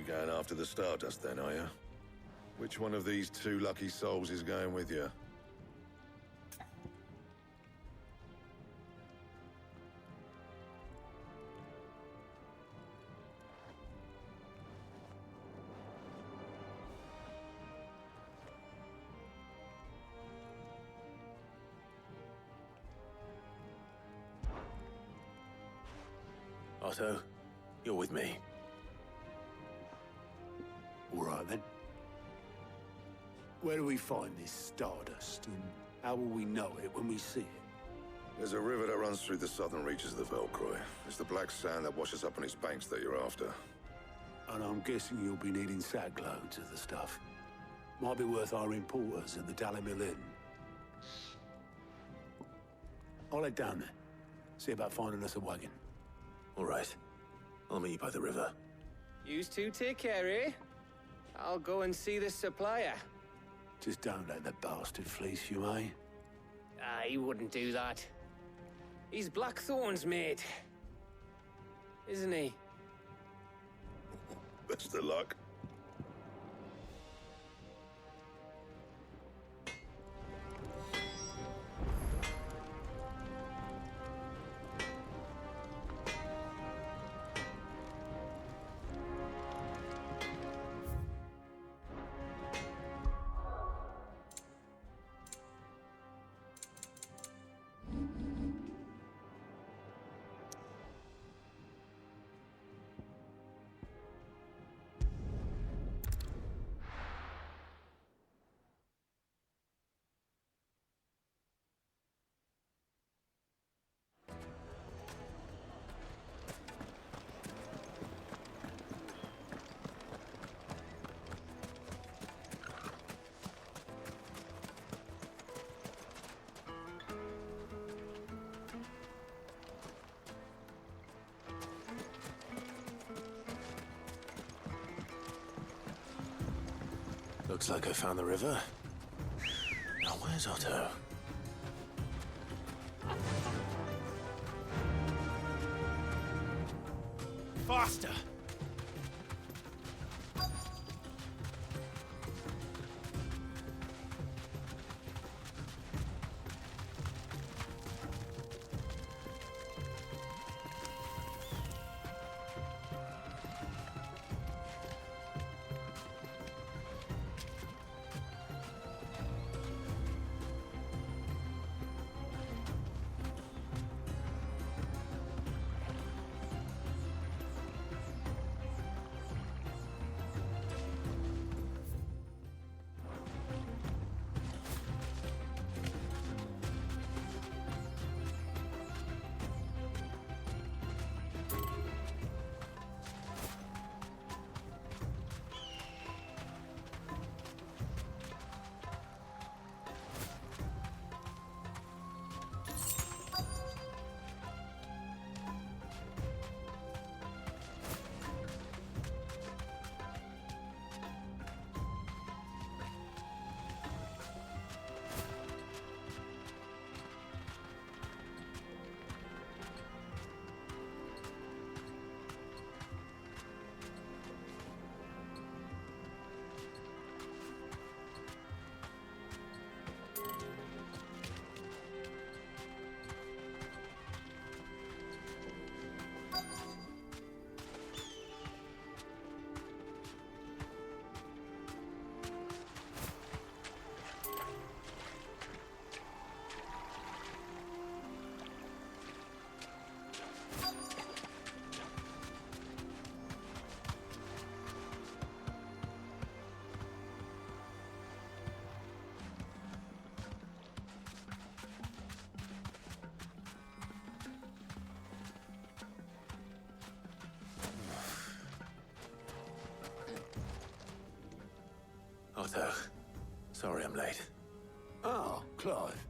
Going after the Stardust then, are you? Which one of these two lucky souls is going with you? Otto, you're with me. All right, then. Where do we find this Stardust, and how will we know it when we see it? There's a river that runs through the southern reaches of the Velcroy. It's the black sand that washes up on its banks that you're after. And I'm guessing you'll be needing sack loads of the stuff. Might be worth our importers at the Dalimil Inn. I'll head down there. See about finding us a wagon. All right. I'll meet you by the river. Yous two take care, eh? I'll go and see this supplier. Just don't let the bastard fleece you, eh? He wouldn't do that. He's Blackthorn's mate. Isn't he? Best of luck. Looks like I found the river. Now where's Otto? Faster! Otto, sorry I'm late. Oh, Clive.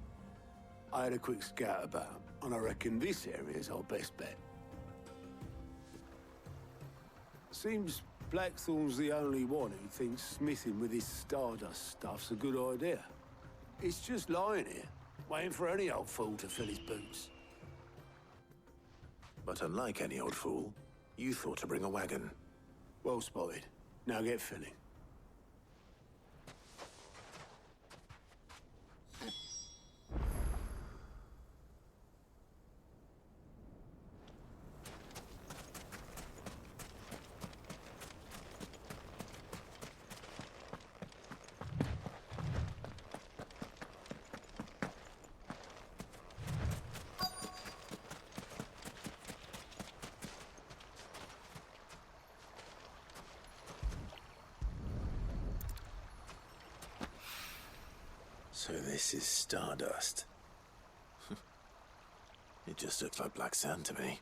I had a quick scout about, and I reckon this area's our best bet. Seems Blackthorn's the only one who thinks smithing with his Stardust stuff's a good idea. It's just lying here, waiting for any old fool to fill his boots. But unlike any old fool, you thought to bring a wagon. Well spotted. Now get filling. So this is stardust. It just looks like black sand to me.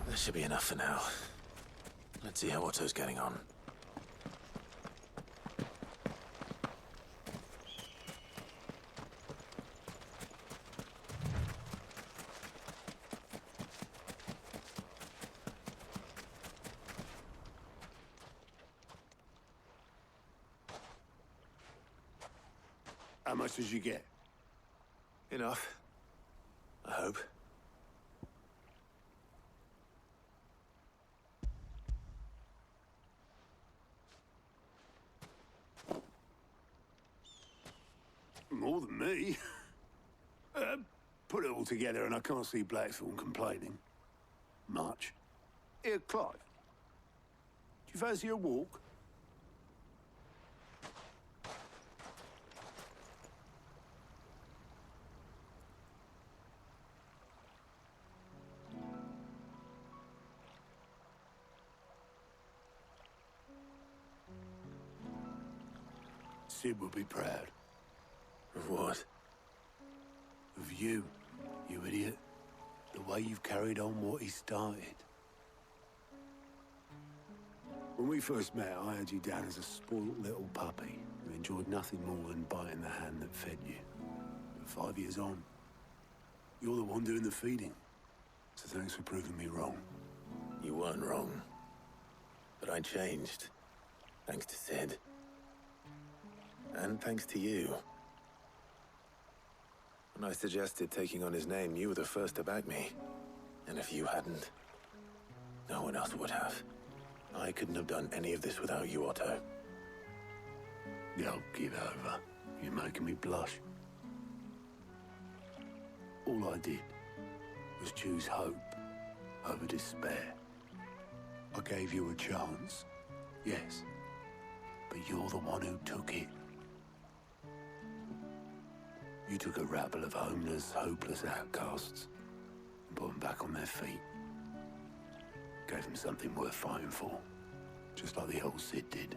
That should be enough for now. Let's see how Otto's getting on. How much did you get? Enough. I hope. More than me. Put it all together and I can't see Blackthorn complaining. Much. Here, Clive. Do you fancy a walk? Sid will be proud. Of what? Of you, you idiot. The way you've carried on what he started. When we first met, I had you down as a spoilt little puppy who enjoyed nothing more than biting the hand that fed you. But 5 years on, you're the one doing the feeding. So thanks for proving me wrong. You weren't wrong. But I changed. Thanks to Sid. And thanks to you. When I suggested taking on his name, you were the first to back me. And if you hadn't, no one else would have. I couldn't have done any of this without you, Otto. Yo, give over. You're making me blush. All I did was choose hope over despair. I gave you a chance, yes, but you're the one who took it. You took a rabble of homeless, hopeless outcasts and put them back on their feet. Gave them something worth fighting for, just like the old Cid did.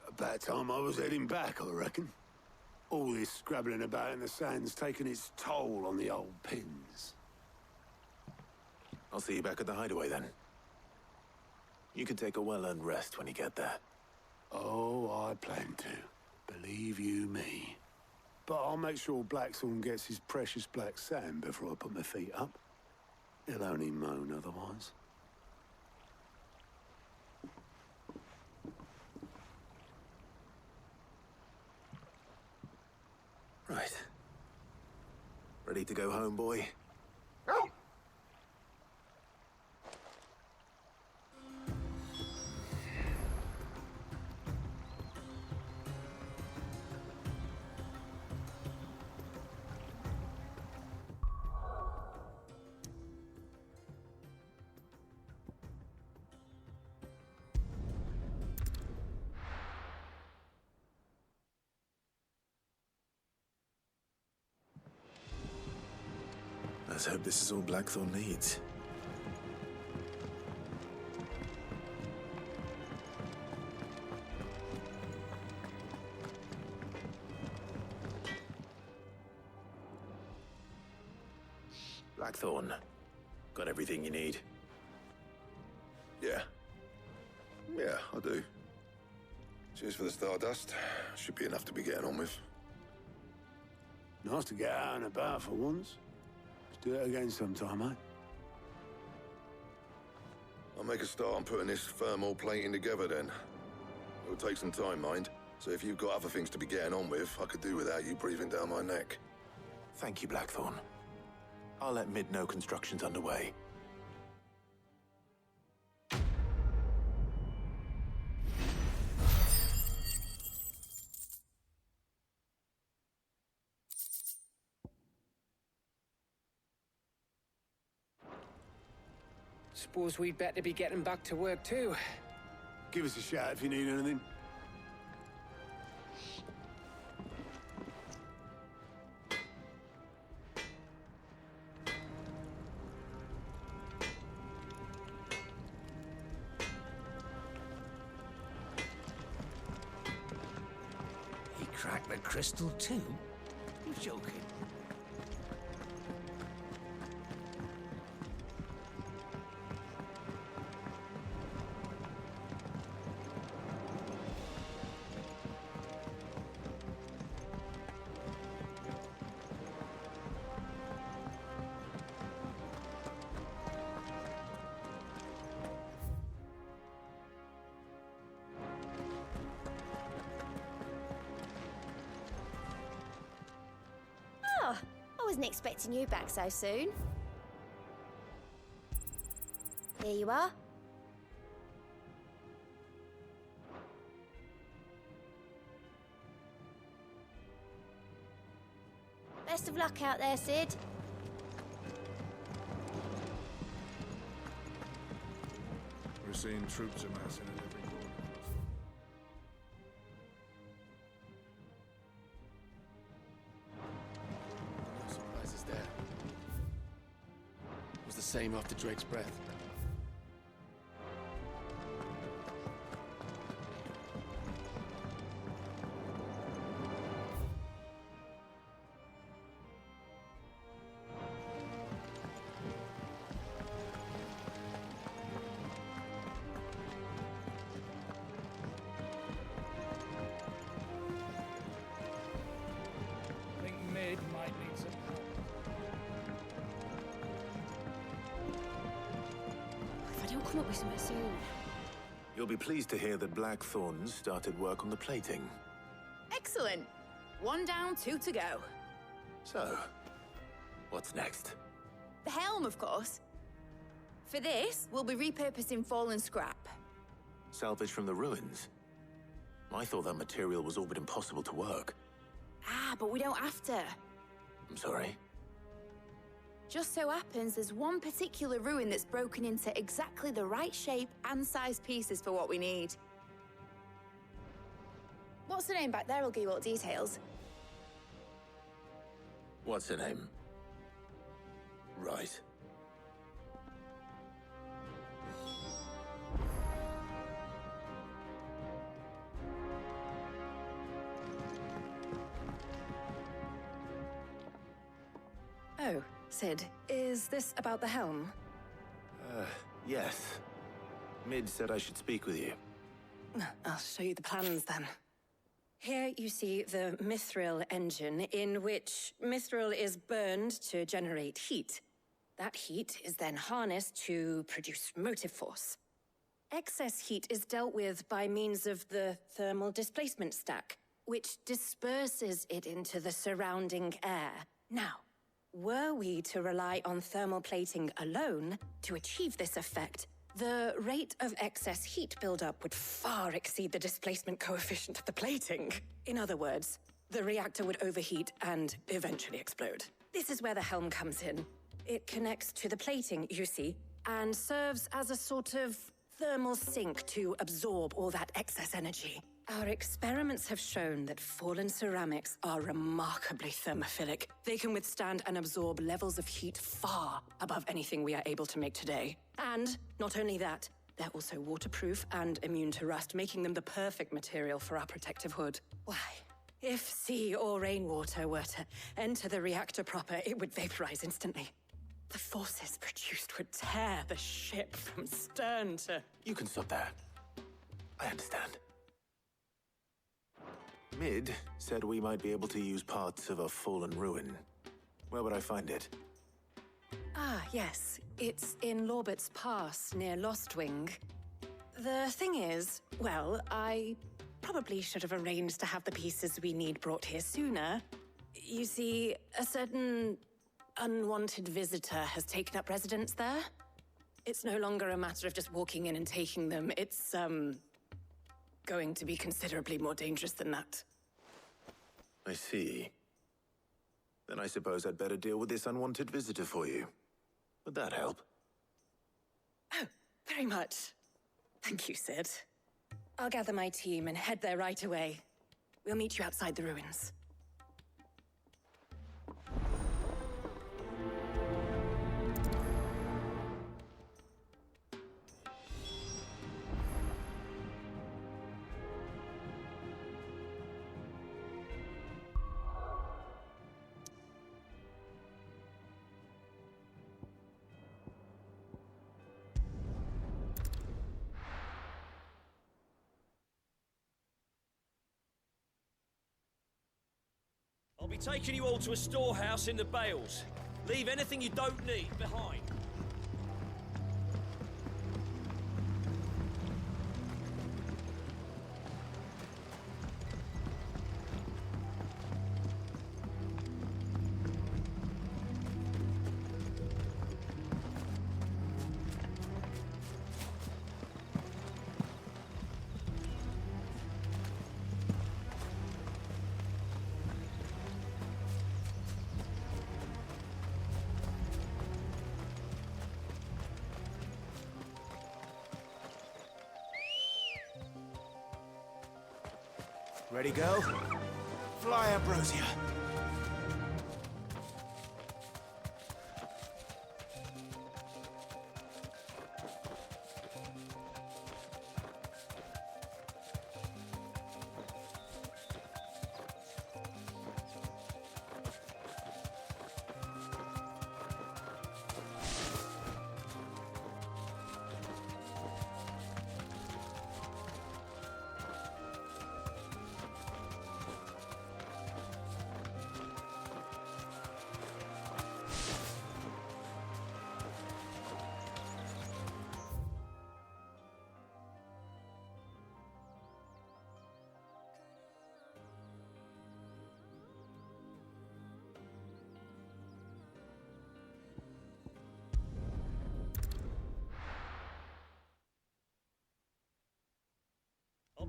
About time I was heading back, I reckon. All this scrabbling about in the sand's taken its toll on the old pins. I'll see you back at the hideaway then. You can take a well-earned rest when you get there. Oh, I plan to. Believe you me. But I'll make sure Blackthorn gets his precious black sand before I put my feet up. He'll only moan otherwise. Right. Ready to go home, boy? Let's hope this is all Blackthorn needs. Blackthorn, got everything you need? Yeah. Yeah, I do. Cheers for the stardust. Should be enough to be getting on with. Nice to get out and about for once. Let's do it again sometime, eh? I'll make a start on putting this thermal plating together then. It'll take some time, mind. So if you've got other things to be getting on with, I could do without you breathing down my neck. Thank you, Blackthorn. I'll let Mid know construction's underway. Suppose we'd better be getting back to work too. Give us a shout if you need anything. He cracked the crystal too? You're joking. I wasn't expecting you back so soon. Here you are. Best of luck out there, Sid. We're seeing troops amassing at every corner. No surprises there. It was the same after Drake's breath. I think Mid might need some help. If I don't come up with something soon. You'll be pleased to hear that Blackthorn started work on the plating. Excellent. One down, two to go. So, what's next? The helm, of course. For this, we'll be repurposing fallen scrap. Salvage from the ruins? I thought that material was all but impossible to work. Ah, but we don't have to. I'm sorry. Just so happens there's one particular ruin that's broken into exactly the right shape and size pieces for what we need. What's the name back there? I'll give you all the details. What's her name? Right. Oh, Sid, is this about the helm? Yes. Mid said I should speak with you. I'll show you the plans then. Here you see the mithril engine, in which mithril is burned to generate heat. That heat is then harnessed to produce motive force. Excess heat is dealt with by means of the thermal displacement stack, which disperses it into the surrounding air. Now, were we to rely on thermal plating alone to achieve this effect, the rate of excess heat buildup would far exceed the displacement coefficient of the plating. In other words, the reactor would overheat and eventually explode. This is where the helm comes in. It connects to the plating, you see, and serves as a sort of thermal sink to absorb all that excess energy. Our experiments have shown that fallen ceramics are remarkably thermophilic. They can withstand and absorb levels of heat far above anything we are able to make today. And not only that, they're also waterproof and immune to rust, making them the perfect material for our protective hood. Why, if sea or rainwater were to enter the reactor proper, it would vaporize instantly. The forces produced would tear the ship from stern to... You can stop there. I understand. Mid said we might be able to use parts of a fallen ruin. Where would I find it? Ah, yes. It's in Lorbert's Pass, near Lostwing. The thing is, well, I probably should have arranged to have the pieces we need brought here sooner. You see, a certain unwanted visitor has taken up residence there. It's no longer a matter of just walking in and taking them. It's, going to be considerably more dangerous than that. I see. Then I suppose I'd better deal with this unwanted visitor for you. Would that help? Oh, very much. Thank you, Sid. I'll gather my team and head there right away. We'll meet you outside the ruins. I'll be taking you all to a storehouse in the Bales. Leave anything you don't need behind. Ready, go? Fly, Ambrosia.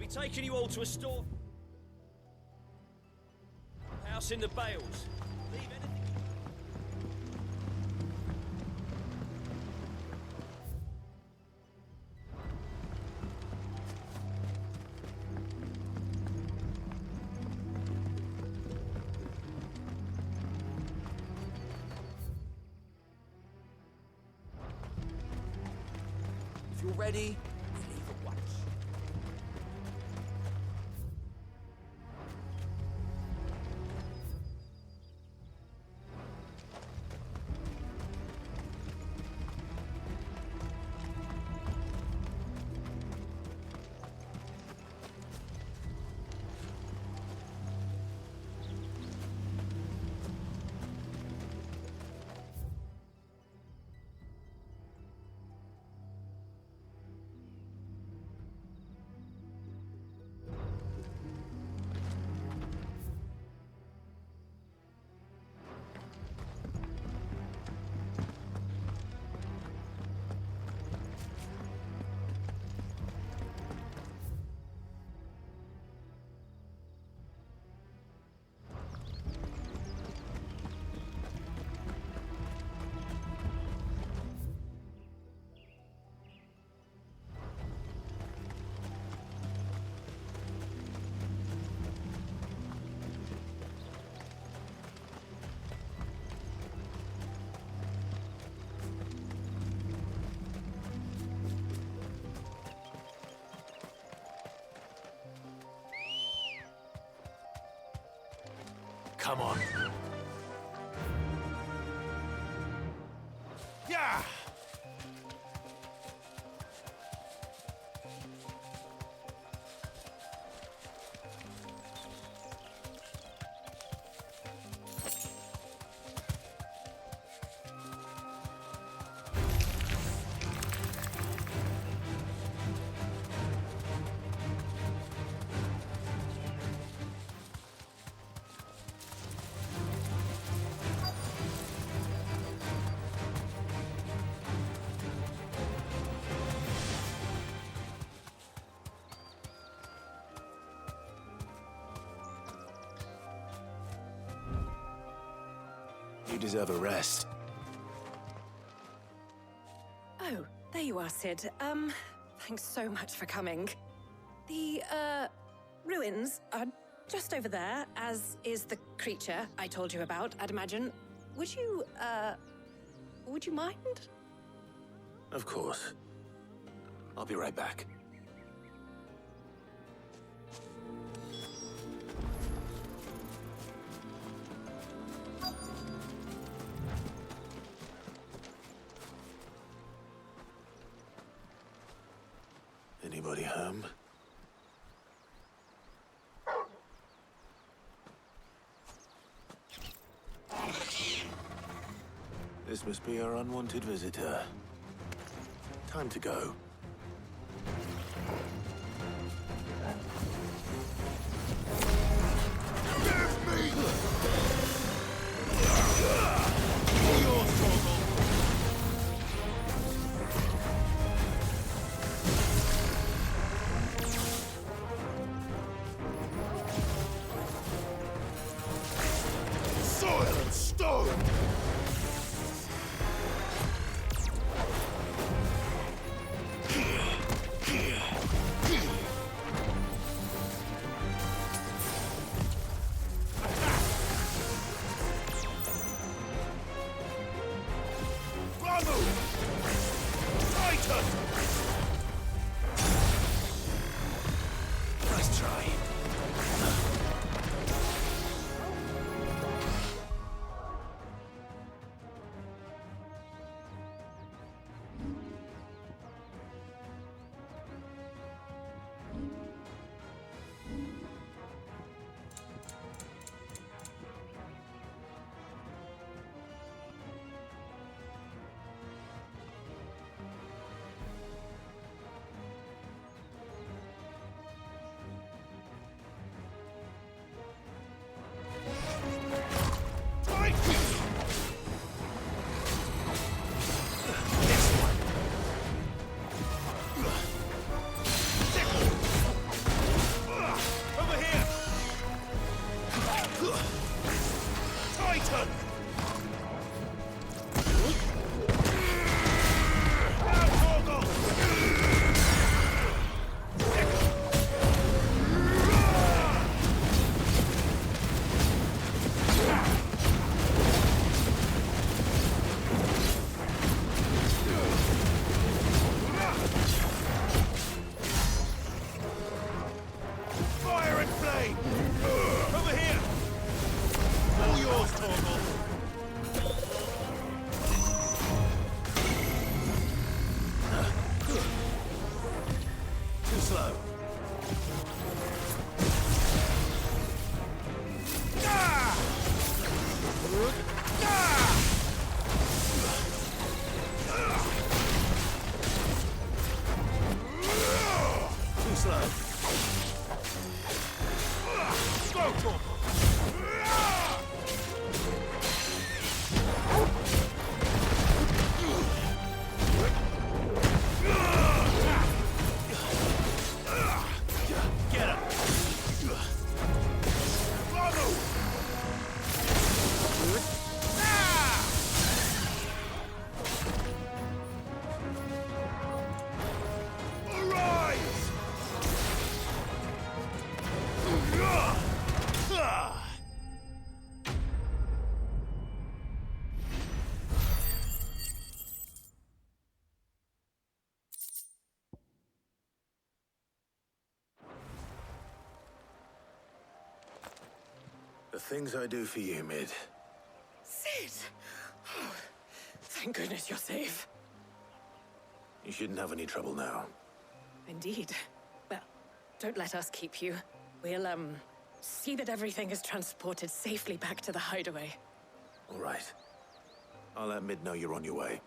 We'll be taking you all to a store house in the Bales. Leave anything. If you're ready, leave at once. Come on. Yeah! You deserve a rest. Oh, there you are, Sid. Thanks so much for coming. The, ruins are just over there, as is the creature I told you about, I'd imagine. Would you mind? Of course. I'll be right back. Anybody home? This must be our unwanted visitor. Time to go. Give me! Soil and stone! Too slow. Go, Torpo! Get up! Bravo! Arise! The things I do for you, Mid. Sid! Oh, thank goodness you're safe. You shouldn't have any trouble now. Indeed. Well, don't let us keep you. We'll, see that everything is transported safely back to the hideaway. All right. I'll let Mid know you're on your way.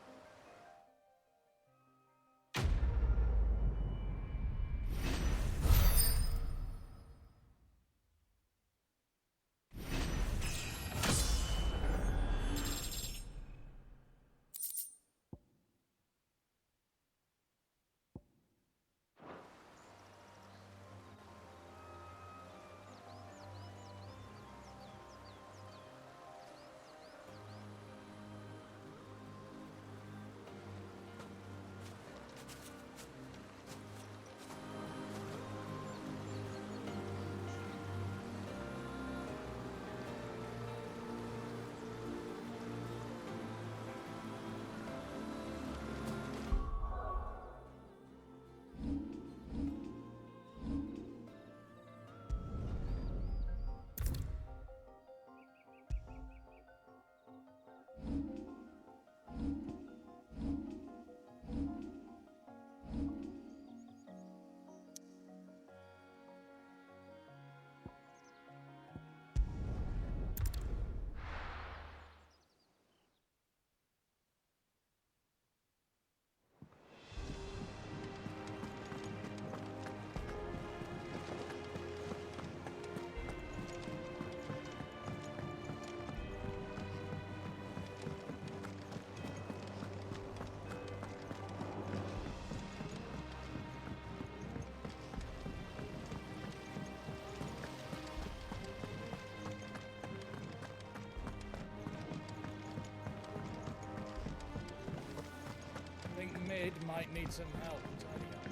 I think Mid might need some help tidying up.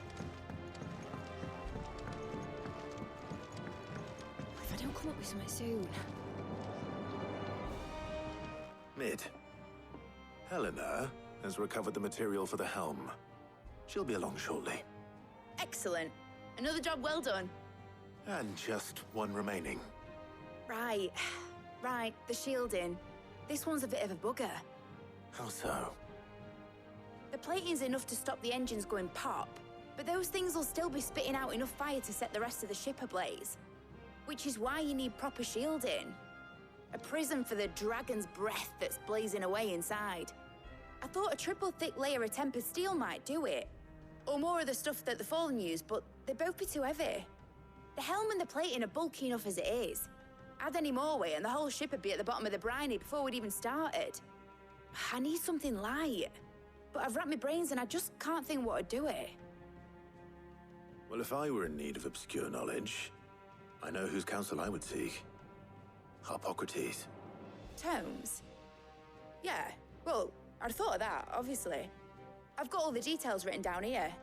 If I don't come up with something soon. Mid. Helena has recovered the material for the helm. She'll be along shortly. Excellent. Another job well done. And just one remaining. Right. Right, the shielding. This one's a bit of a bugger. How so? The plating's enough to stop the engines going pop, but those things will still be spitting out enough fire to set the rest of the ship ablaze. Which is why you need proper shielding. A prison for the dragon's breath that's blazing away inside. I thought a triple thick layer of tempered steel might do it. Or more of the stuff that the Fallen use, but they'd both be too heavy. The helm and the plating are bulky enough as it is. Add any more weight and the whole ship would be at the bottom of the briny before we'd even started. I need something light. But I've wrapped my brains and I just can't think what would do it. Well, if I were in need of obscure knowledge, I know whose counsel I would seek. Harpocrates. Tomes? Yeah, well, I'd thought of that, obviously. I've got all the details written down here.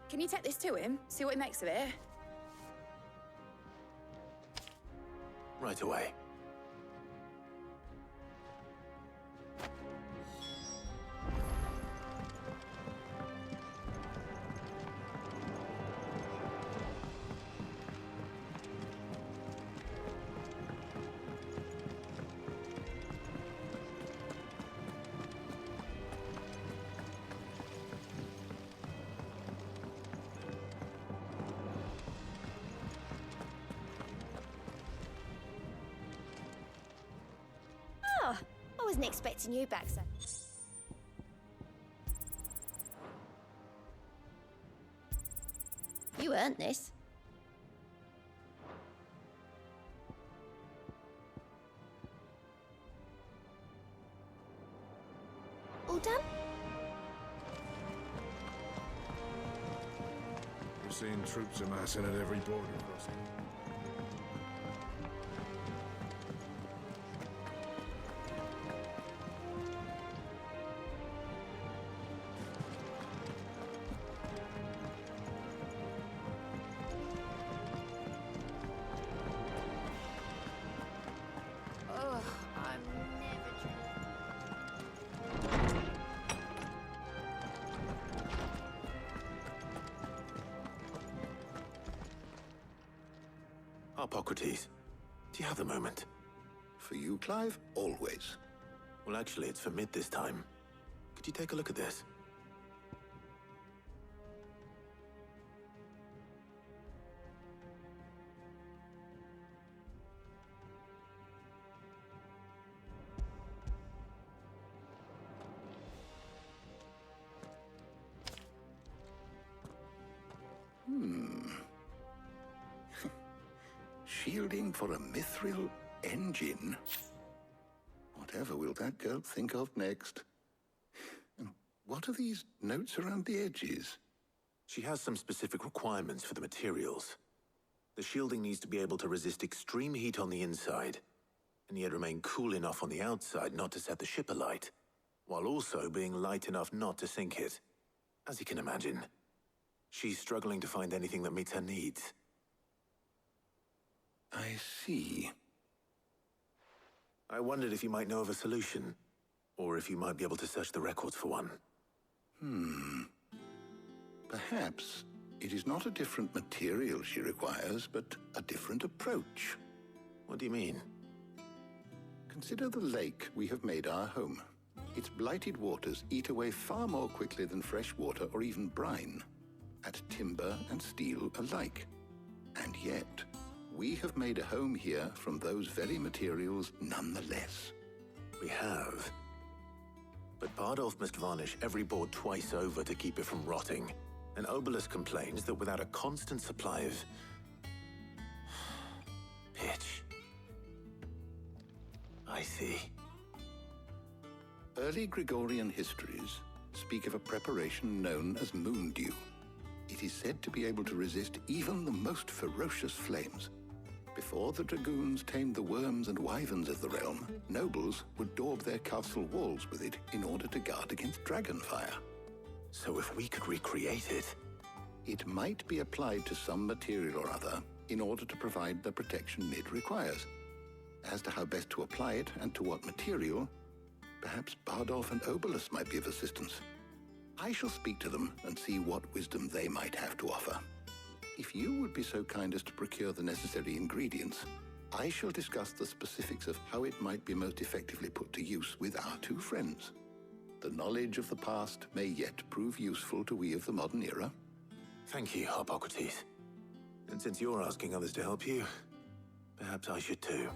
Can you take this to him, see what he makes of it? Right away. Wasn't expecting you back, sir. You earned this. All done? We're seeing troops amassing at every border crossing. Oh, I'm never Hippocrates, do you have a moment? For you, Clive? Always. Well, actually, it's for mid this time. Could you take a look at this? Shielding for a mithril engine? Whatever will that girl think of next? And what are these notes around the edges? She has some specific requirements for the materials. The shielding needs to be able to resist extreme heat on the inside, and yet remain cool enough on the outside not to set the ship alight, while also being light enough not to sink it. As you can imagine, she's struggling to find anything that meets her needs. I see. I wondered if you might know of a solution, or if you might be able to search the records for one. Perhaps it is not a different material she requires, but a different approach. What do you mean? Consider the lake we have made our home. Its blighted waters eat away far more quickly than fresh water or even brine, at timber and steel alike. And yet, we have made a home here from those very materials nonetheless. We have. But Bardolph must varnish every board twice over to keep it from rotting. And Obelus complains that without a constant supply of pitch. I see. Early Gregorian histories speak of a preparation known as moon dew. It is said to be able to resist even the most ferocious flames. Before the dragoons tamed the worms and wyverns of the realm, nobles would daub their castle walls with it in order to guard against dragonfire. So if we could recreate it... It might be applied to some material or other in order to provide the protection Mid requires. As to how best to apply it and to what material, perhaps Bardolph and Obelus might be of assistance. I shall speak to them and see what wisdom they might have to offer. If you would be so kind as to procure the necessary ingredients, I shall discuss the specifics of how it might be most effectively put to use with our two friends. The knowledge of the past may yet prove useful to we of the modern era. Thank you, Hippocrates. And since you're asking others to help you, perhaps I should too.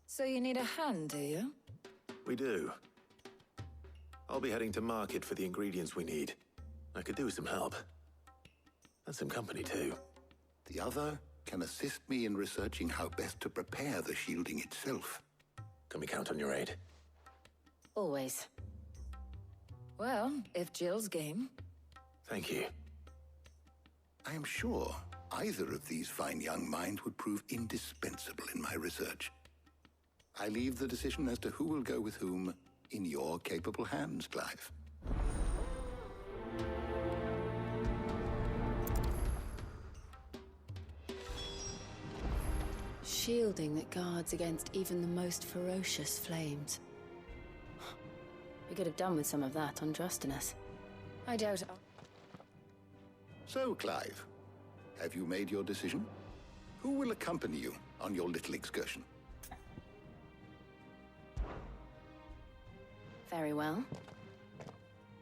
So you need a hand, do you? We do. I'll be heading to market for the ingredients we need. I could do with some help. And some company, too. The other can assist me in researching how best to prepare the shielding itself. Can we count on your aid? Always. Well, if Jill's game. Thank you. I am sure either of these fine young minds would prove indispensable in my research. I leave the decision as to who will go with whom in your capable hands, Clive. Shielding that guards against even the most ferocious flames. We could have done with some of that on Drustinus. I doubt... So, Clive, have you made your decision? Who will accompany you on your little excursion? Very well.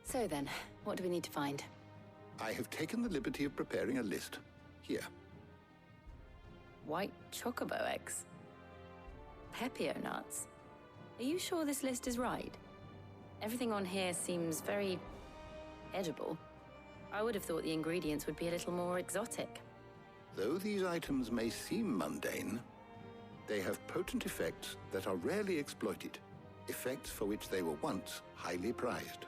So then, what do we need to find? I have taken the liberty of preparing a list. Here. White chocobo eggs. Pepio nuts. Are you sure this list is right? Everything on here seems very edible. I would have thought the ingredients would be a little more exotic. Though these items may seem mundane, they have potent effects that are rarely exploited, effects for which they were once highly prized.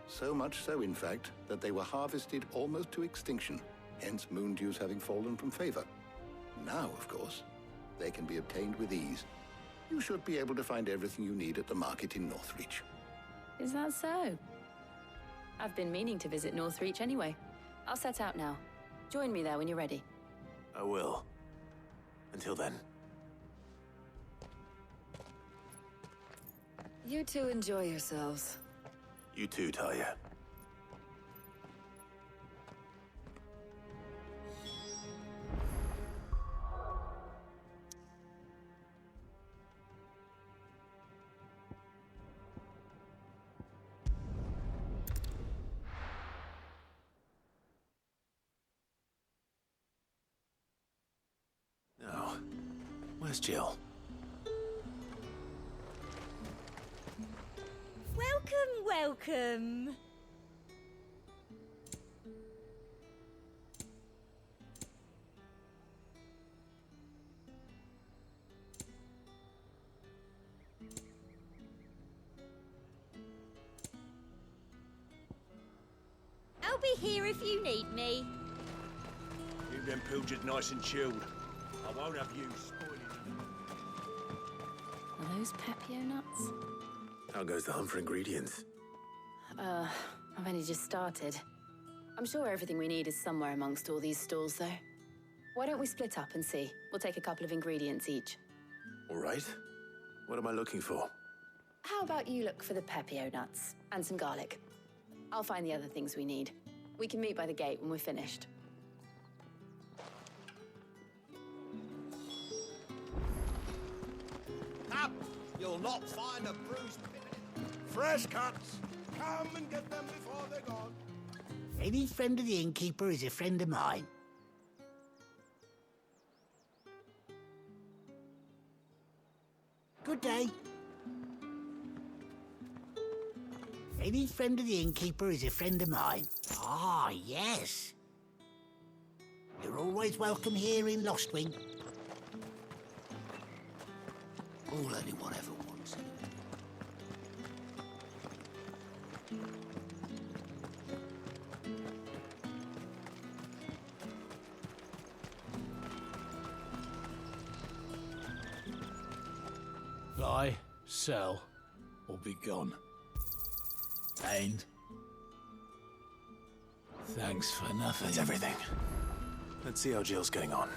So much so, in fact, that they were harvested almost to extinction, hence moon dews having fallen from favor. Now, of course, they can be obtained with ease. You should be able to find everything you need at the market in Northreach. Is that so? I've been meaning to visit Northreach anyway. I'll set out now. Join me there when you're ready. I will. Until then. You two enjoy yourselves. You too, Talia. Now, where's Jill? Welcome. I'll be here if you need me. Keep them pilchards nice and chilled. I won't have you spoiling them. Are those Pepio nuts? How goes the hunt for ingredients? I've only just started. I'm sure everything we need is somewhere amongst all these stalls, though. Why don't we split up and see? We'll take a couple of ingredients each. All right. What am I looking for? How about you look for the Pepio nuts and some garlic? I'll find the other things we need. We can meet by the gate when we're finished. Up! You'll not find a bruised bit. Fresh cuts. Come and get them before they're gone. Any friend of the innkeeper is a friend of mine. Good day. Any friend of the innkeeper is a friend of mine. Ah, yes. You're always welcome here in Lostwing. All anyone ever wants. Buy, sell, or be gone. And thanks for nothing. That's everything. Let's see how Jill's getting on.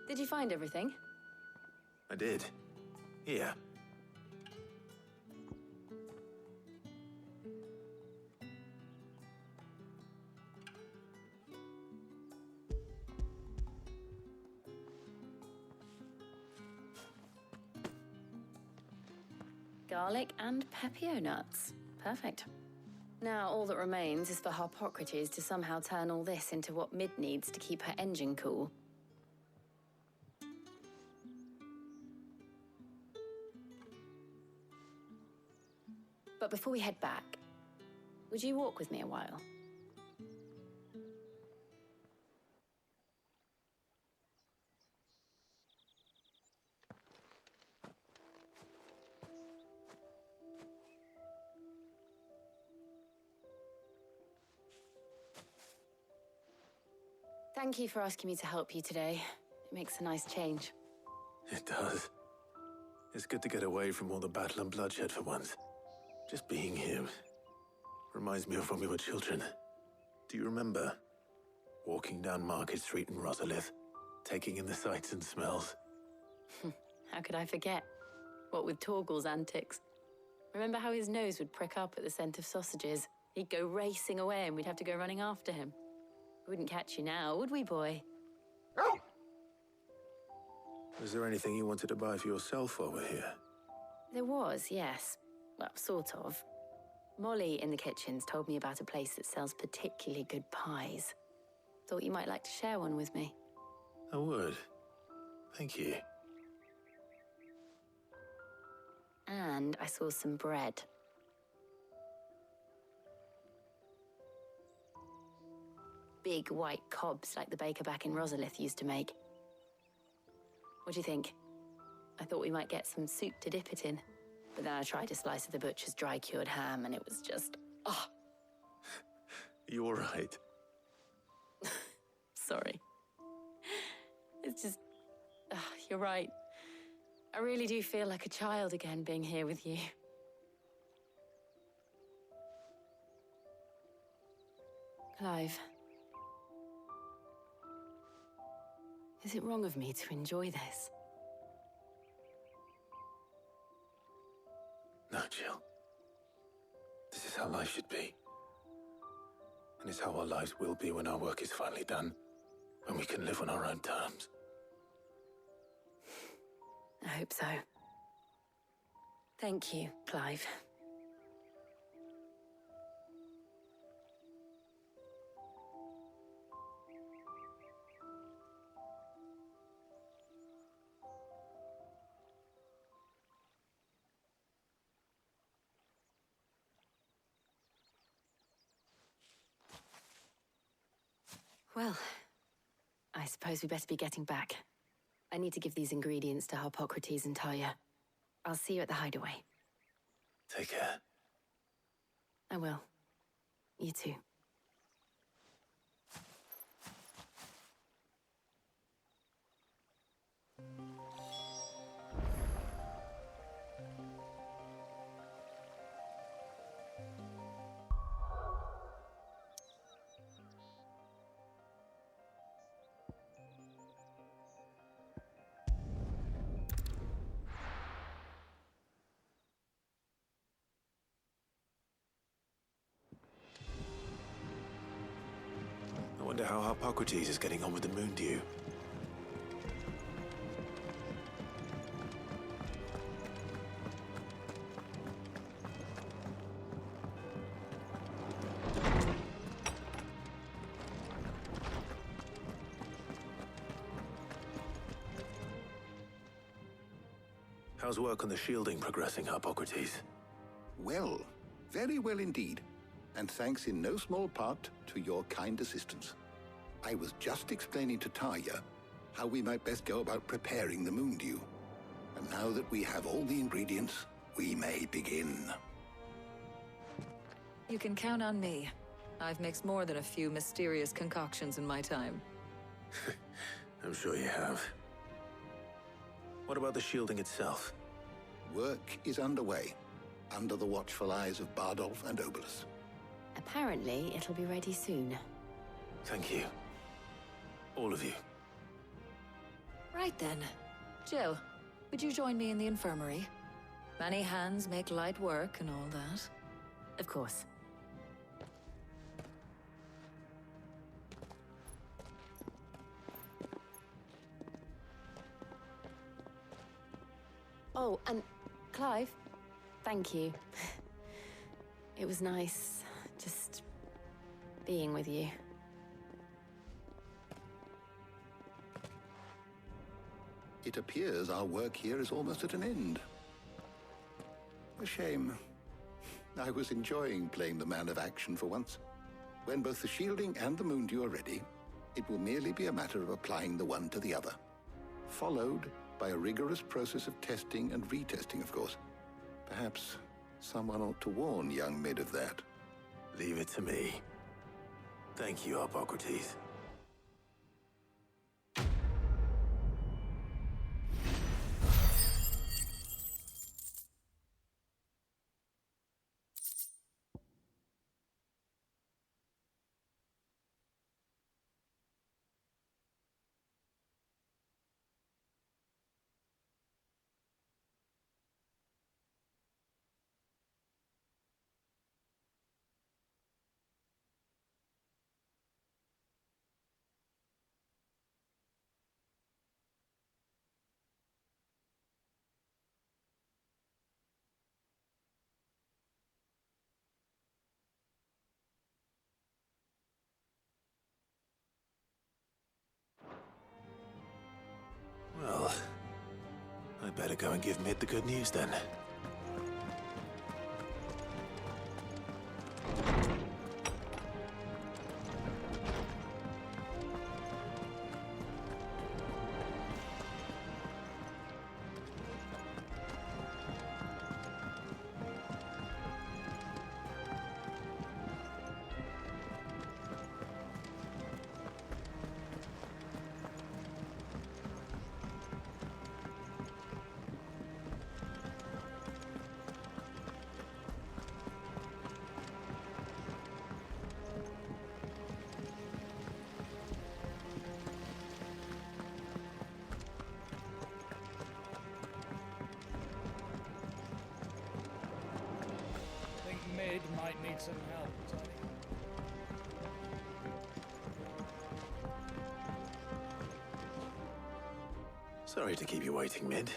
Did you find everything? I did. Here. Garlic and Pepio nuts. Perfect. Now all that remains is for Harpocrates to somehow turn all this into what Mid needs to keep her engine cool. But before we head back, would you walk with me a while? Thank you for asking me to help you today. It makes a nice change. It does. It's good to get away from all the battle and bloodshed for once. Just being here reminds me of when we were children. Do you remember walking down Market Street in Rosalith, taking in the sights and smells? How could I forget? What with Torgal's antics. Remember how his nose would prick up at the scent of sausages? He'd go racing away and we'd have to go running after him. We wouldn't catch you now, would we, boy? Was there anything you wanted to buy for yourself while we're here? There was, yes. Well, sort of. Molly in the kitchens told me about a place that sells particularly good pies. Thought you might like to share one with me. I would. Thank you. And I saw some bread. Big white cobs like the baker back in Rosalith used to make. What do you think? I thought we might get some soup to dip it in. But then I tried a slice of the butcher's dry-cured ham and it was just... oh! You all right? Sorry. It's just... you're right. I really do feel like a child again being here with you. Clive. Is it wrong of me to enjoy this? No, Jill. This is how life should be. And it's how our lives will be when our work is finally done. When we can live on our own terms. I hope so. Thank you, Clive. Well, I suppose we better be getting back. I need to give these ingredients to Harpocrates and Talia. I'll see you at the hideaway. Take care. I will. You too. I wonder how Harpocrates is getting on with the moon dew. How's work on the shielding progressing, Harpocrates? Well, very well indeed. And thanks in no small part to your kind assistance. I was just explaining to Tarja how we might best go about preparing the moon dew. And now that we have all the ingredients, we may begin. You can count on me. I've mixed more than a few mysterious concoctions in my time. I'm sure you have. What about the shielding itself? Work is underway, under the watchful eyes of Bardolph and Obolus. Apparently, it'll be ready soon. Thank you. All of you. Right then. Jill, would you join me in the infirmary? Many hands make light work and all that. Of course. Oh, and Clive, thank you. It was nice, just being with you. It appears our work here is almost at an end. A shame. I was enjoying playing the man of action for once. When both the shielding and the moon dew are ready, it will merely be a matter of applying the one to the other. Followed by a rigorous process of testing and retesting, of course. Perhaps someone ought to warn young Mid of that. Leave it to me. Thank you, Harpocrates. Better go and give Mid the good news then. Mid might need some help, Tony. Sorry to keep you waiting, Mid.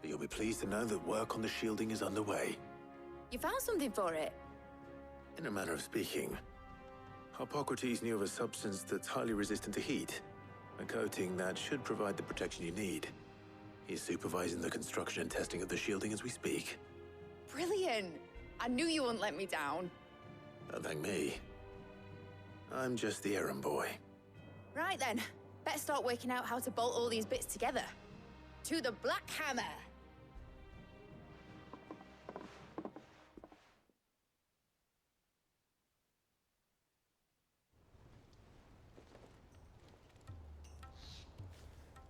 But you'll be pleased to know that work on the shielding is underway. You found something for it? In a manner of speaking, Hippocrates knew of a substance that's highly resistant to heat. A coating that should provide the protection you need. He's supervising the construction and testing of the shielding as we speak. Brilliant! I knew you wouldn't let me down. Don't thank me. I'm just the errand boy. Right then, better start working out how to bolt all these bits together. To the Black Hammer!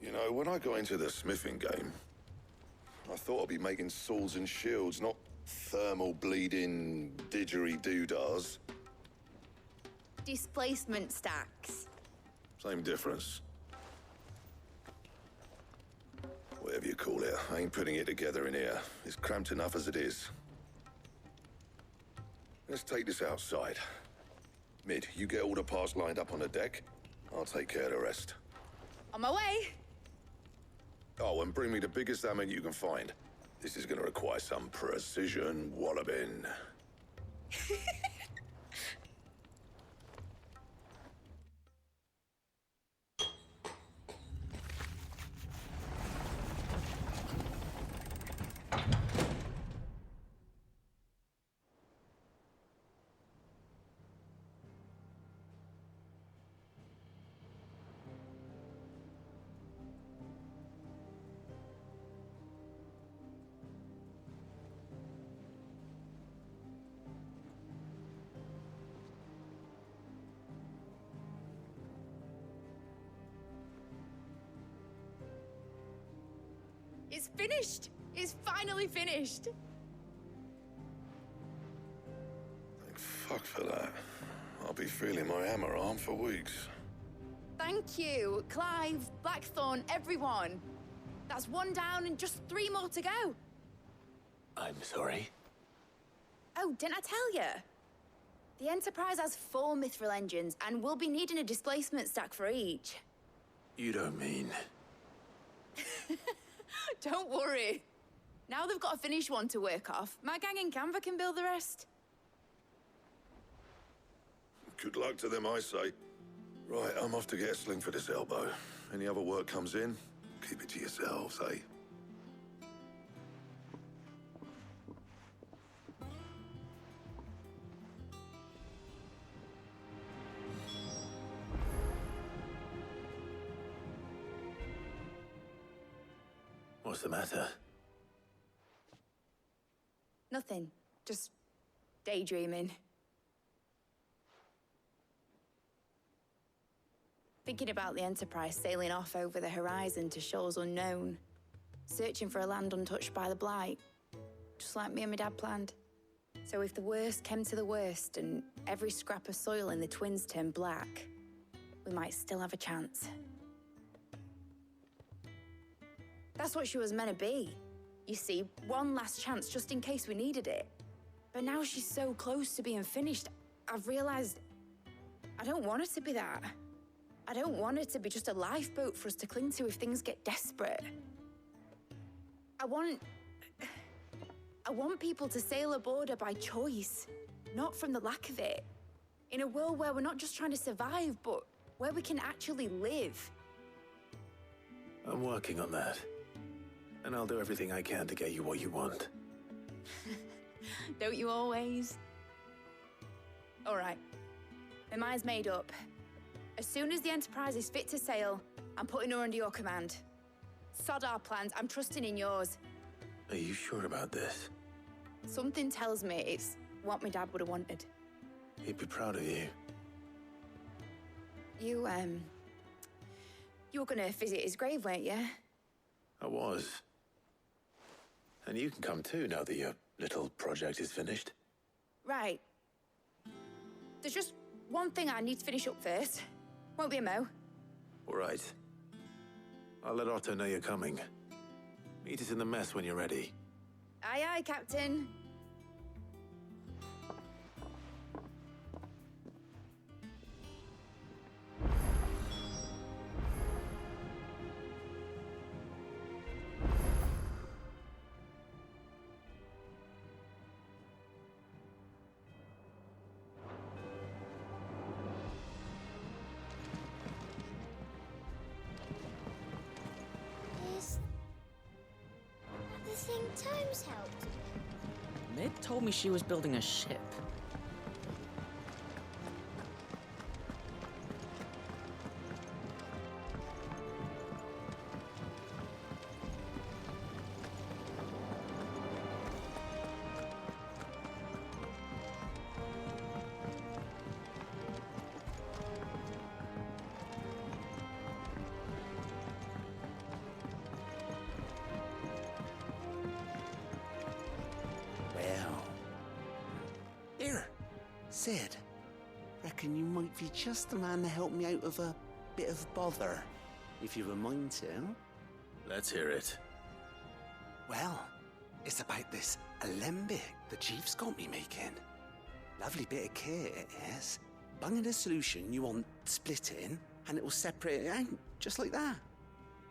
You know, when I got into the smithing game, I thought I'd be making swords and shields, not thermal bleeding didgeridoo-dahs. Displacement stacks. Same difference. Whatever you call it, I ain't putting it together in here. It's cramped enough as it is. Let's take this outside. Mid, you get all the parts lined up on the deck. I'll take care of the rest. On my way! Oh, and bring me the biggest hammer you can find. This is gonna require some precision walloping. It's finished! It's finally finished! Thank fuck for that. I'll be feeling my hammer arm for weeks. Thank you, Clive, Blackthorn, everyone. That's one down and just 3 more to go. I'm sorry. Oh, didn't I tell you? The Enterprise has 4 mithril engines, and we'll be needing a displacement stack for each. You don't mean... Don't worry. Now they've got a finished one to work off. My gang in Canva can build the rest. Good luck to them, I say. Right, I'm off to get a sling for this elbow. Any other work comes in, keep it to yourselves, eh? What's the matter? Nothing. Just daydreaming. Thinking about the Enterprise sailing off over the horizon to shores unknown. Searching for a land untouched by the Blight. Just like me and my dad planned. So if the worst came to the worst and every scrap of soil in the Twins turned black, we might still have a chance. That's what she was meant to be. You see, one last chance just in case we needed it. But now she's so close to being finished, I've realized I don't want it to be that. I don't want it to be just a lifeboat for us to cling to if things get desperate. I want people to sail aboard her by choice, not from the lack of it. In a world where we're not just trying to survive, but where we can actually live. I'm working on that. And I'll do everything I can to get you what you want. Don't you always? All right. My mind's made up. As soon as the Enterprise is fit to sail, I'm putting her under your command. Sod our plans, I'm trusting in yours. Are you sure about this? Something tells me it's what my dad would have wanted. He'd be proud of you. You were gonna visit his grave, weren't you? I was. And you can come too, now that your little project is finished. Right. There's just one thing I need to finish up first. Won't be a mo. All right. I'll let Otto know you're coming. Meet us in the mess when you're ready. Aye, aye, Captain. Is that the thing Tomes helped? Mid told me she was building a ship. Here, Sid. Reckon you might be just the man to help me out of a bit of bother, if you've a mind to. Let's hear it. Well, it's about this alembic the Chief's got me making. Lovely bit of kit it is. Bunging a solution you want splitting, and it will separate it out, just like that.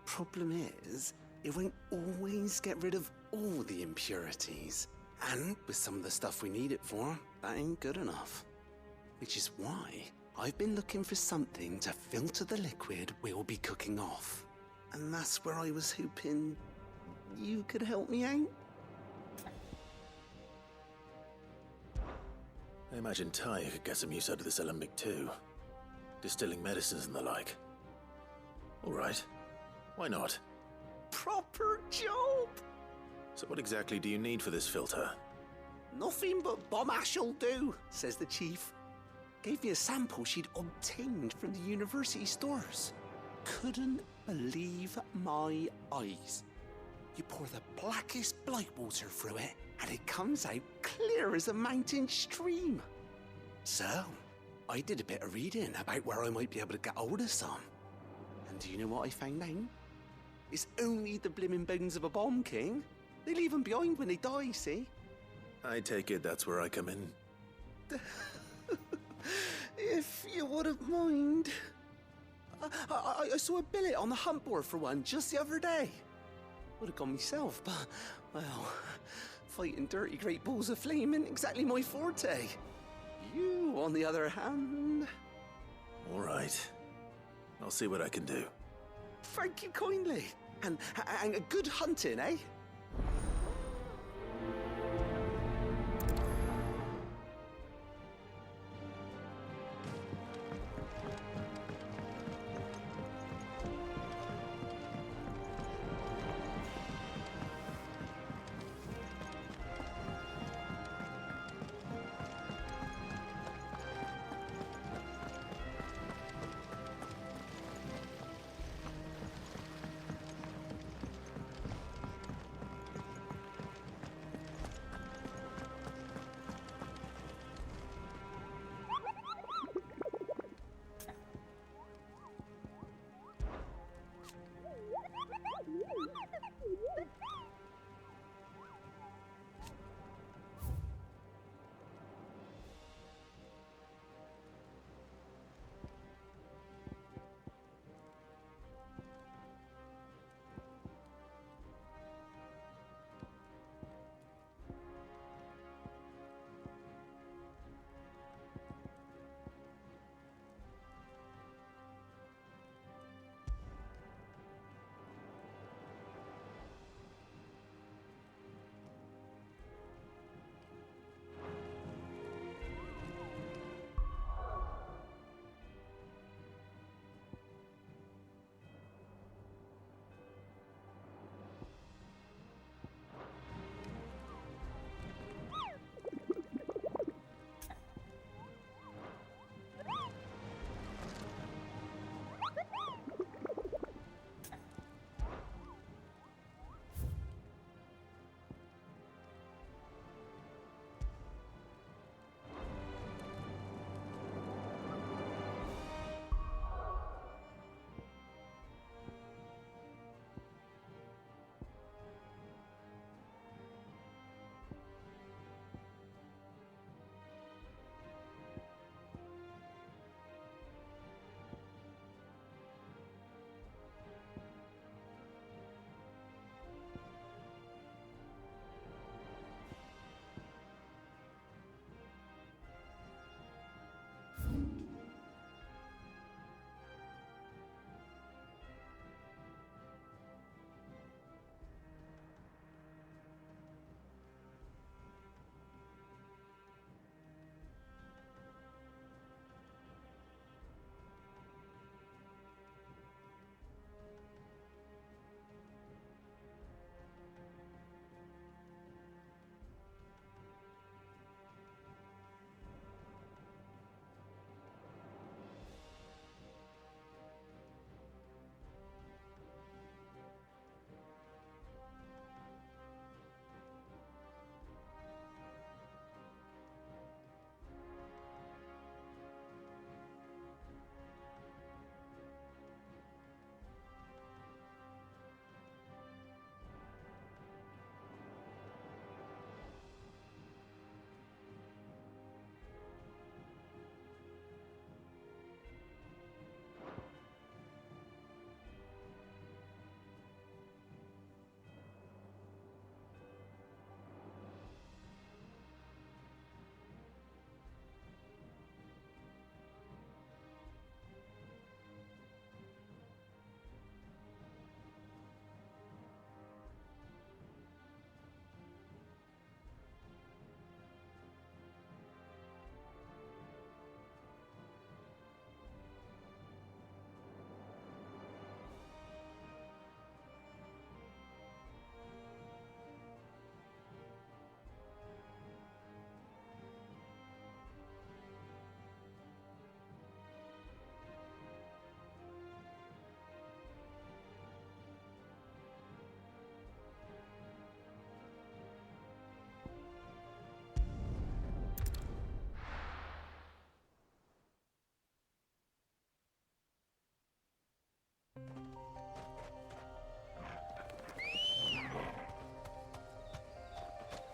Problem is, it won't always get rid of all the impurities. And with some of the stuff we need it for, that ain't good enough. Which is why I've been looking for something to filter the liquid we'll be cooking off. And that's where I was hoping you could help me out. I imagine Ty could get some use out of this alembic too. Distilling medicines and the like. All right. Why not? Proper job! So what exactly do you need for this filter? Nothing but bomb ash'll do, says the Chief. Gave me a sample she'd obtained from the university stores. Couldn't believe my eyes. You pour the blackest blight water through it, and it comes out clear as a mountain stream. So, I did a bit of reading about where I might be able to get hold of some. And do you know what I found out? It's only the blimmin' bones of a bomb king. They leave them behind when they die, see? I take it that's where I come in. If you wouldn't mind. I saw a billet on the hunt board for one just the other day. Would have gone myself, but, well, fighting dirty great balls of flame ain't exactly my forte. You, on the other hand... All right. I'll see what I can do. Thank you kindly. And a good hunting, eh?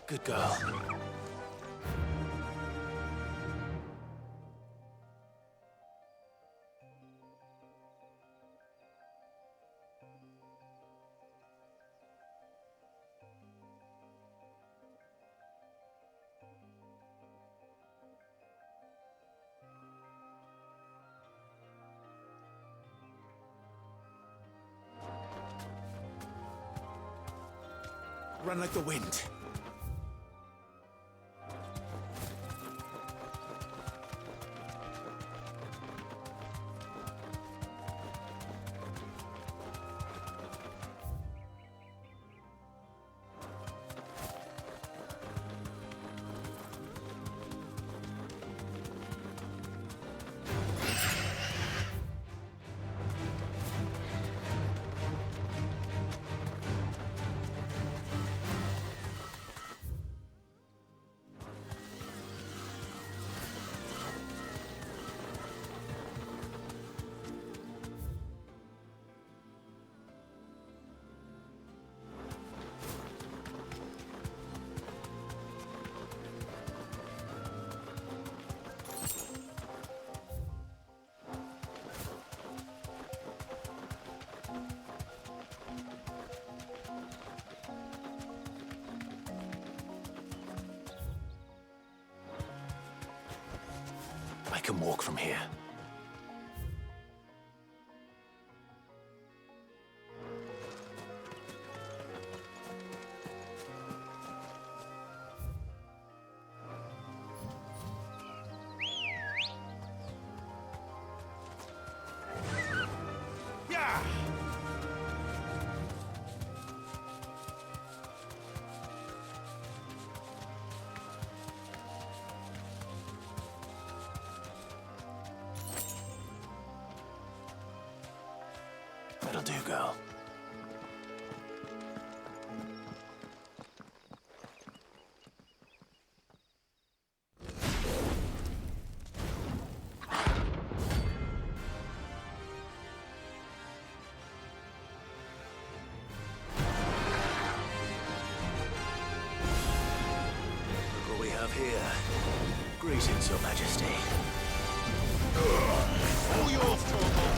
Good girl. Run like the wind. I can walk from here. That'll do, girl. Look what we have here. Greetings, Your Majesty. All yours, Torvald.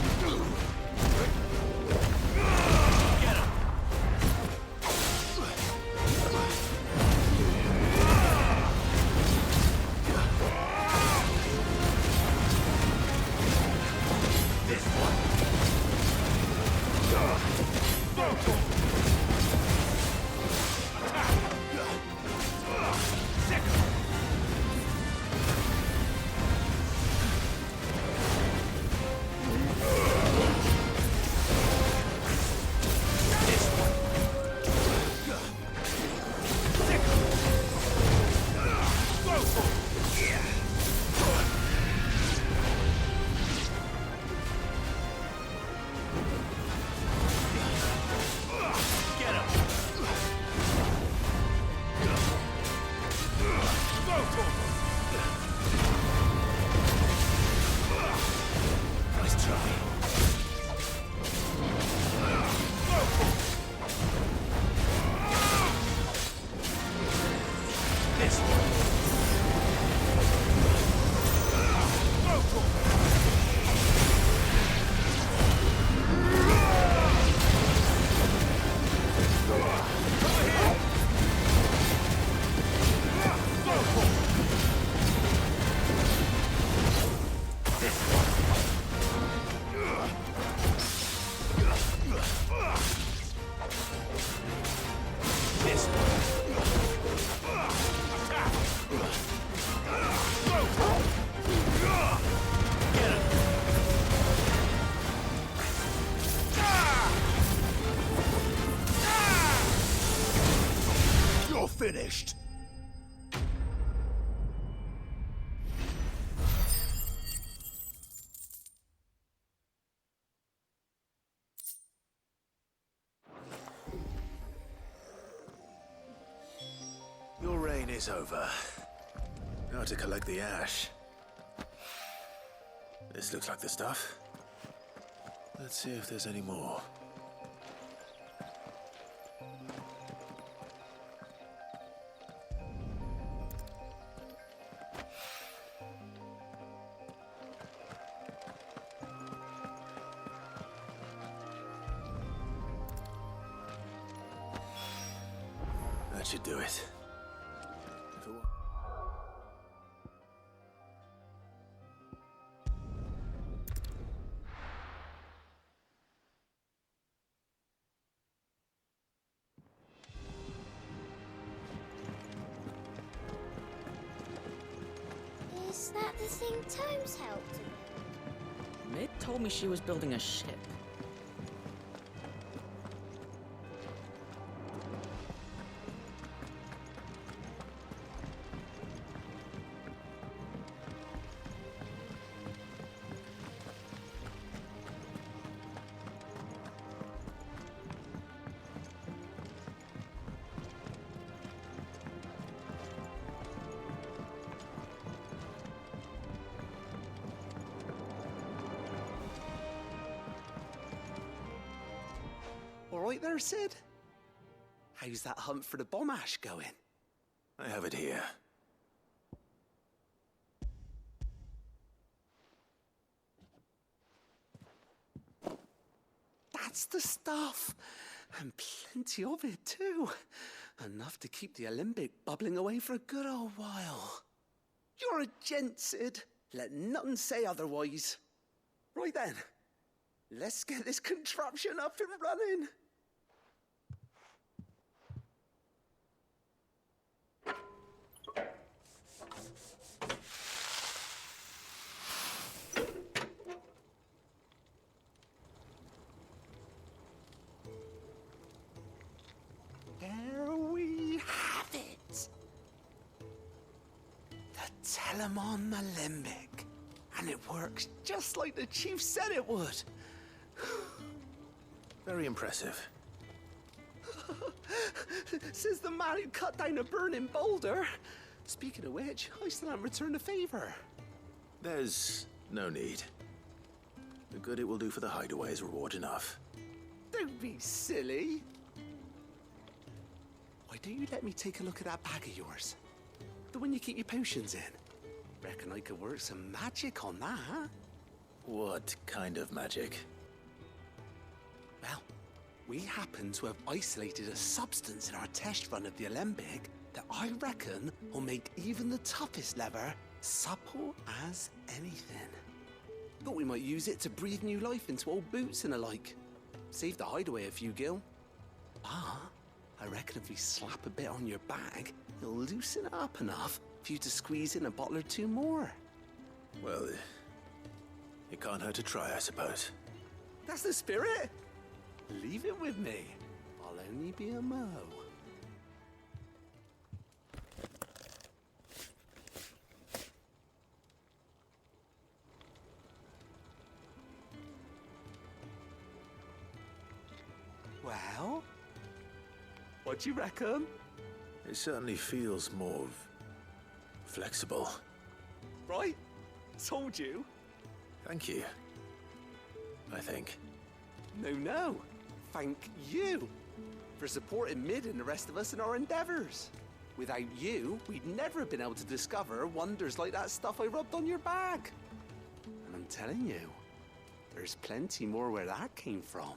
Finished. Your reign is over. Now to collect the ash. This looks like the stuff. Let's see if there's any more. should do it. Is that the thing Tomes helped to build? Mid told me she was building a ship. All right there, Sid? How's that hunt for the bomb ash going? I have it here. That's the stuff. And plenty of it, too. Enough to keep the alembic bubbling away for a good old while. You're a gent, Sid. Let none say otherwise. Right then, let's get this contraption up and running. There we have it. The Telemon Alembic. And it works just like the chief said it would. Very impressive. Says the man who cut down a burning boulder. Speaking of which, I still haven't returned the favor. There's no need. The good it will do for the hideaway is reward enough. Don't be silly. Why don't you let me take a look at that bag of yours? The one you keep your potions in. Reckon I could work some magic on that, huh? What kind of magic? Well, we happen to have isolated a substance in our test run of the alembic that I reckon will make even the toughest lever supple as anything. Thought we might use it to breathe new life into old boots and the like. Save the hideaway a few gil. Ah, I reckon if we slap a bit on your bag, it'll loosen it up enough for you to squeeze in a bottle or two more. Well, it can't hurt to try, I suppose. That's the spirit. Leave it with me. I'll only be a mo. Well, what do you reckon? It certainly feels more flexible. Right? Told you. Thank you. I think. No. Thank you for supporting Mid and the rest of us in our endeavors. Without you, we'd never have been able to discover wonders like that stuff I rubbed on your bag. And I'm telling you, there's plenty more where that came from.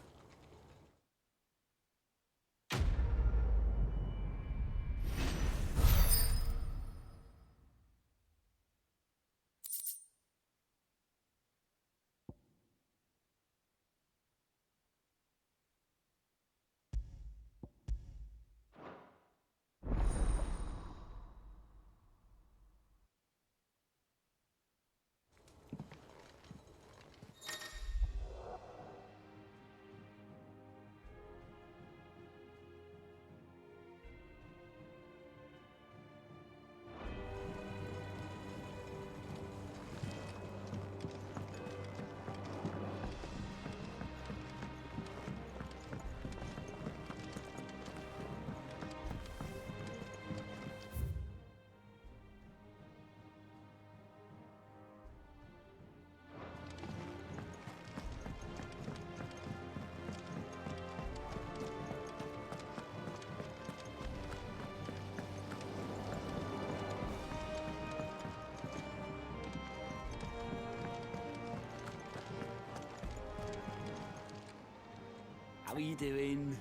How are you doing?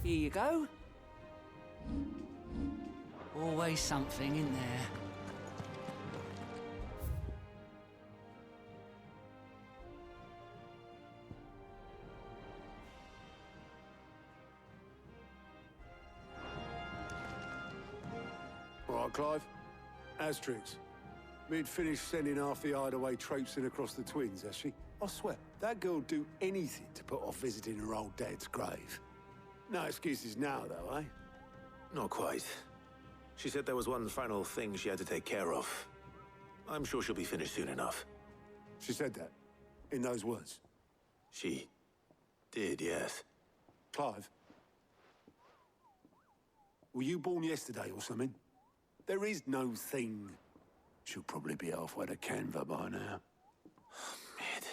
Here you go. always something in there. All right, Clive. Asterix. Mid finished sending half the hideaway traipsing across the twins, has she? I swear, that girl'd do anything to put off visiting her old dad's grave. No excuses now, though, eh? Not quite. She said there was one final thing she had to take care of. I'm sure she'll be finished soon enough. She said that? In those words? She did, yes. Clive? Were you born yesterday or something? There is no thing. She'll probably be halfway to Canva by now. Mid.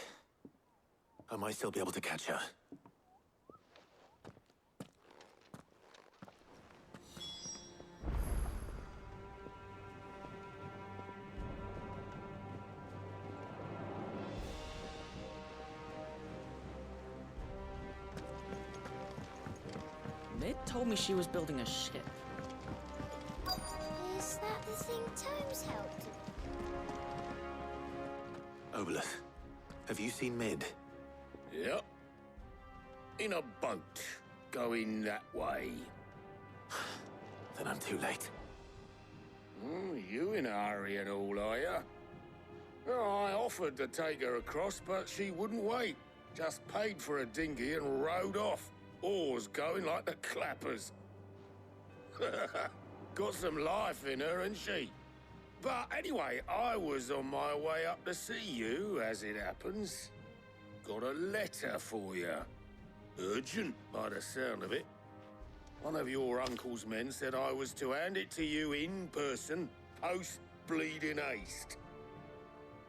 I might still be able to catch her. Mid told me she was building a ship. Is that the thing Tomes helped? Obolus, have you seen Mid? Yep. In a boat, going that way. Then I'm too late. You in a hurry and all, are you? Oh, I offered to take her across, but she wouldn't wait. Just paid for a dinghy and rowed off. Oars going like the clappers. Got some life in her, ain't she? But anyway, I was on my way up to see you, as it happens. Got a letter for you. Urgent, by the sound of it. One of your uncle's men said I was to hand it to you in person, post-bleeding haste.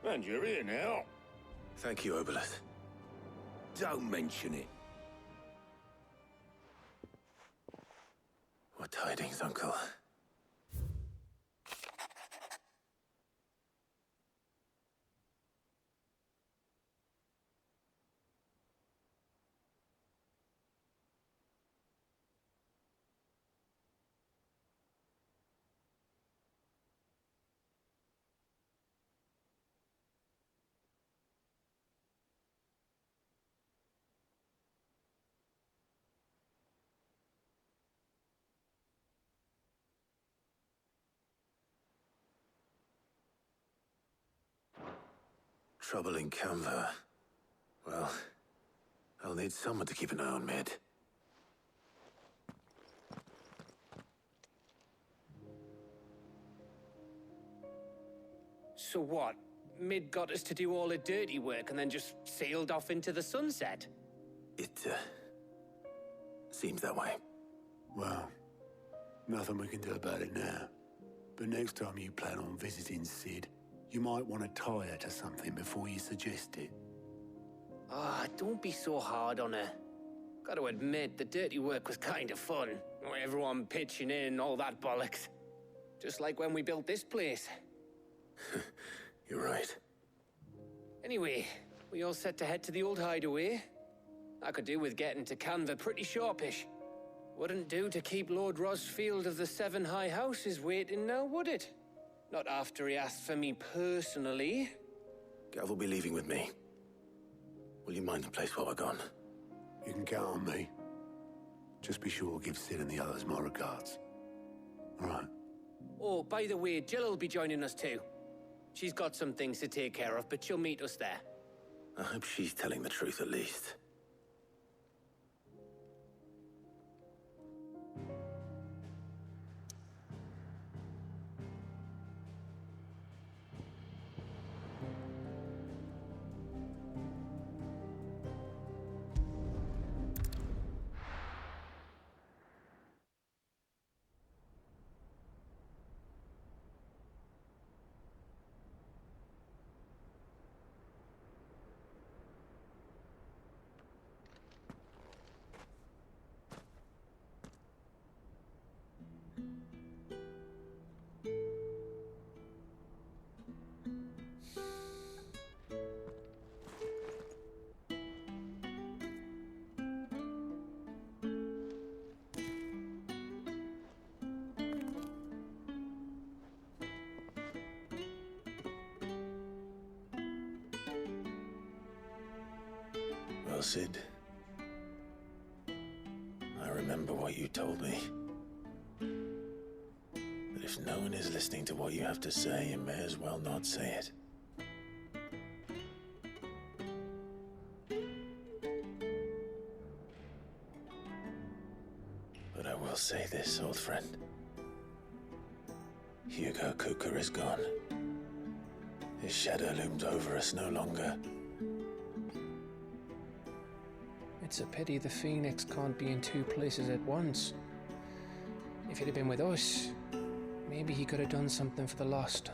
And you're here now. Thank you, Obolus. Don't mention it. What tidings, Uncle? Trouble in Canva. Well, I'll need someone to keep an eye on Mid. So what? Mid got us to do all the dirty work and then just sailed off into the sunset? It, seems that way. Well, nothing we can do about it now. But next time you plan on visiting Sid, you might want to tie her to something before you suggest it. Ah, don't be so hard on her. Gotta admit, the dirty work was kind of fun. Everyone pitching in, all that bollocks. Just like when we built this place. You're right. Anyway, we all set to head to the old hideaway. I could do with getting to Canva pretty sharpish. Wouldn't do to keep Lord Rosfield of the Seven High Houses waiting now, would it? Not after he asked for me personally. Gav will be leaving with me. Will you mind the place while we're gone? You can count on me. Just be sure to give Sid and the others my regards. All right. Oh, by the way, Jill will be joining us too. She's got some things to take care of, but she'll meet us there. I hope she's telling the truth at least. well, Sid. I remember what you told me. But if no one is listening to what you have to say, you may as well not say it. But I will say this, old friend. Hugo Cooker is gone. His shadow looms over us no longer. It's a pity the Phoenix can't be in two places at once. If he'd have been with us, maybe he could have done something for the Lost.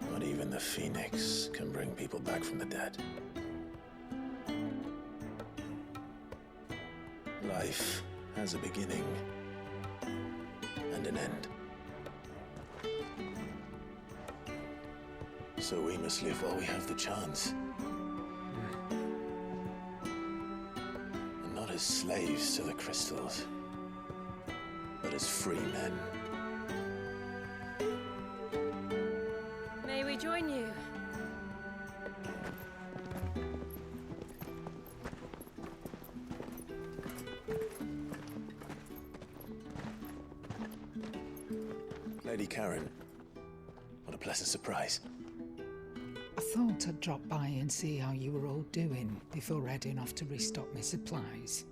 Not even the Phoenix can bring people back from the dead. Life has a beginning and an end. So we must live while we have the chance. And not as slaves to the crystals, but as free men. May we join you? Lady Karen, what a pleasant surprise. I thought I'd drop by and see how you were all doing before heading off to restock my supplies.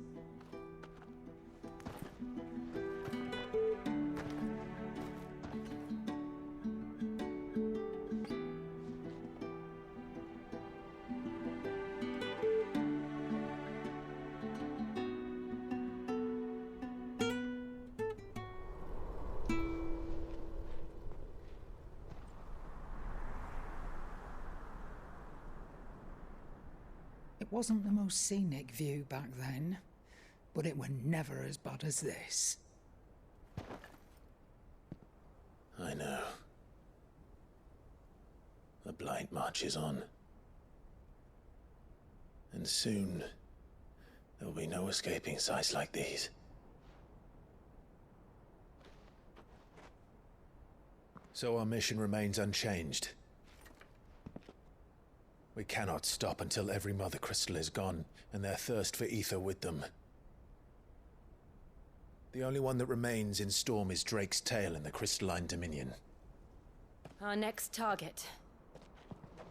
It wasn't the most scenic view back then, but it were never as bad as this. I know. The blight marches on. And soon, there'll be no escaping sights like these. So our mission remains unchanged. We cannot stop until every Mother Crystal is gone, and their thirst for ether with them. The only one that remains in Storm is Drake's tail in the Crystalline Dominion. Our next target.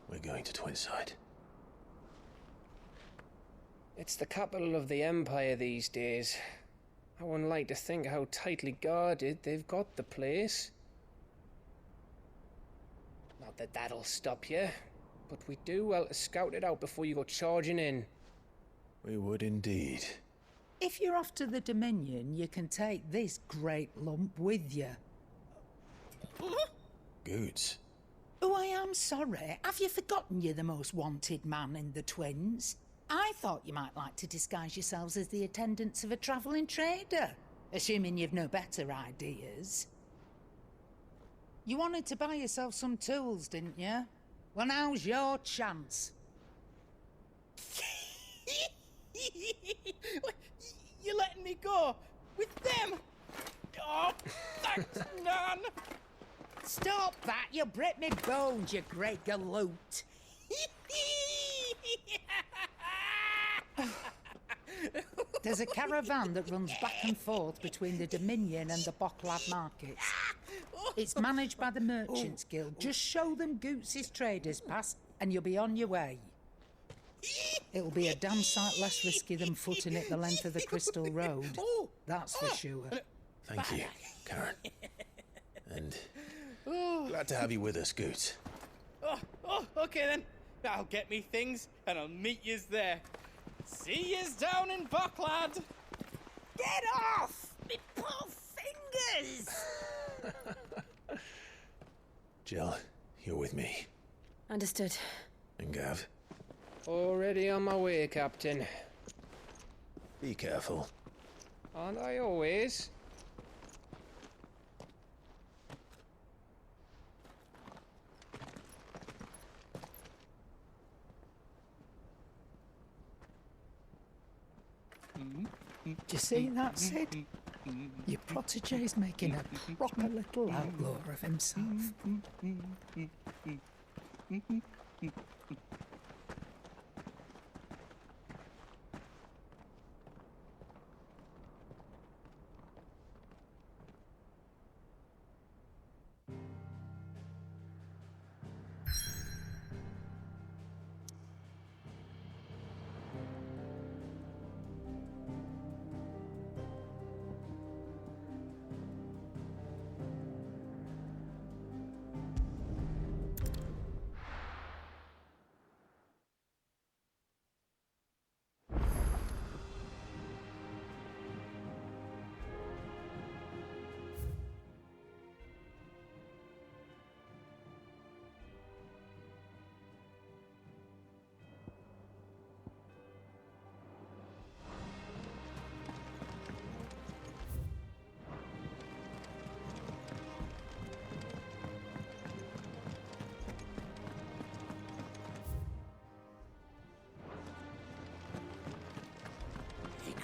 We're going to Twinside. It's the capital of the Empire these days. I wouldn't like to think how tightly guarded they've got the place. Not that that'll stop you. But we do well to scout it out before you go charging in. We would indeed. If you're off to the Dominion, you can take this great lump with you. Goods. Oh, I am sorry. Have you forgotten you're the most wanted man in the Twins? I thought you might like to disguise yourselves as the attendants of a travelling trader, assuming you've no better ideas. You wanted to buy yourself some tools, didn't you? Well, now's your chance. You're letting me go with them? Oh, thanks, Nan. Stop that! You'll break me bones, you great galoot. There's a caravan that runs back and forth between the Dominion and the Bocklad markets. It's managed by the Merchants Guild. Just show them Goots' traders pass and you'll be on your way. It'll be a damn sight less risky than footing it the length of the Crystal Road. That's for sure. Thank you, Karen. And glad to have you with us, Goots. Okay then. I'll get me things and I'll meet yous there. See yous down in Bocklad. Get off! Me poor fingers! Jill, you're with me. Understood. And Gav? Already on my way, Captain. Be careful. Aren't I always? Do you see that, Sid? Your protege's making a proper little outlaw of himself.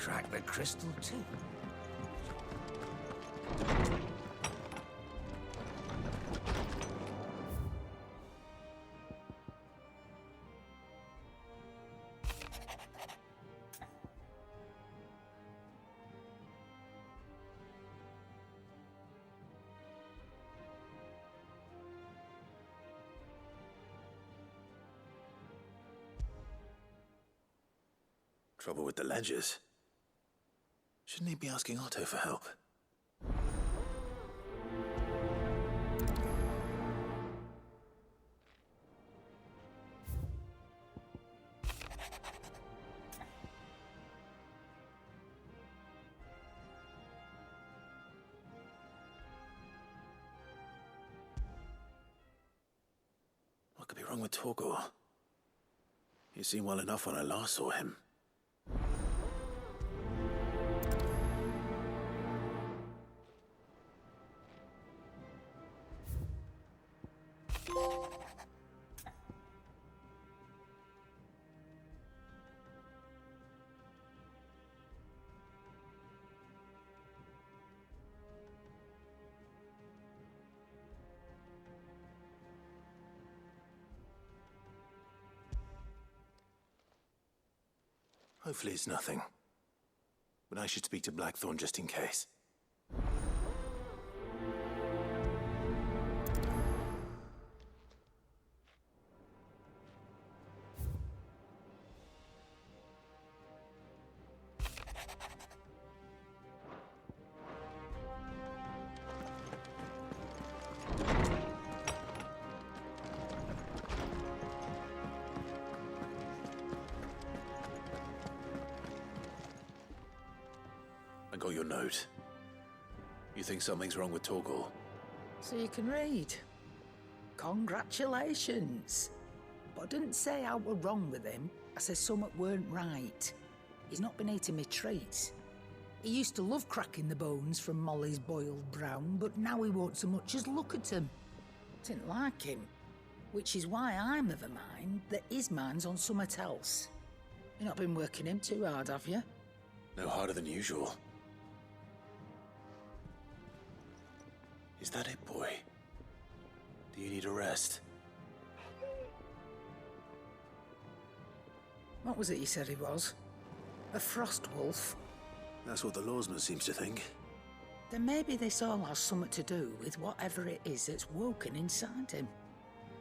crack the crystal too. Trouble with the ledgers. Shouldn't he be asking Otto for help? What could be wrong with Torgor? He seemed well enough when I last saw him. Hopefully it's nothing. But I should speak to Blackthorn just in case. I got your note. You think something's wrong with Torgor? So you can read. Congratulations. But I didn't say I were wrong with him. I said something weren't right. He's not been eating me treats. He used to love cracking the bones from Molly's boiled brown, but now he won't so much as look at them. Didn't like him. Which is why I'm of a mind that his mind's on something else. You've not been working him too hard, have you? No harder than usual. Is that it, boy? Do you need a rest? What was it you said he was? A frost wolf? That's what the lawsman seems to think. Then maybe this all has something to do with whatever it is that's woken inside him.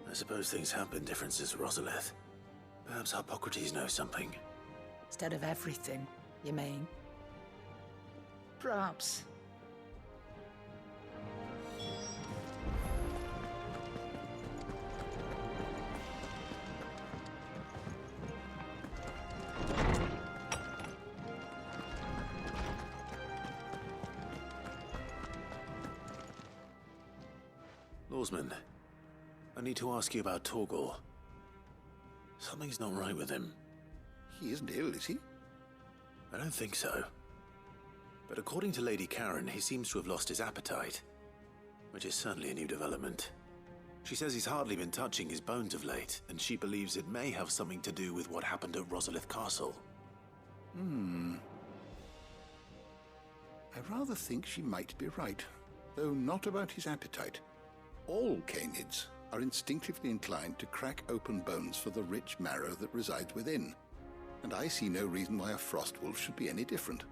I suppose things have been different since Rosalith. Perhaps Hippocrates knows something. Instead of everything, you mean? Perhaps. Lawsman, I need to ask you about Torgor. Something's not right with him. He isn't ill, is he? I don't think so. But according to Lady Karen, he seems to have lost his appetite, which is certainly a new development. She says he's hardly been touching his bones of late, and she believes it may have something to do with what happened at Rosalith Castle. I rather think she might be right, though not about his appetite. All canids are instinctively inclined to crack open bones for the rich marrow that resides within, and I see no reason why a frostwolf should be any different.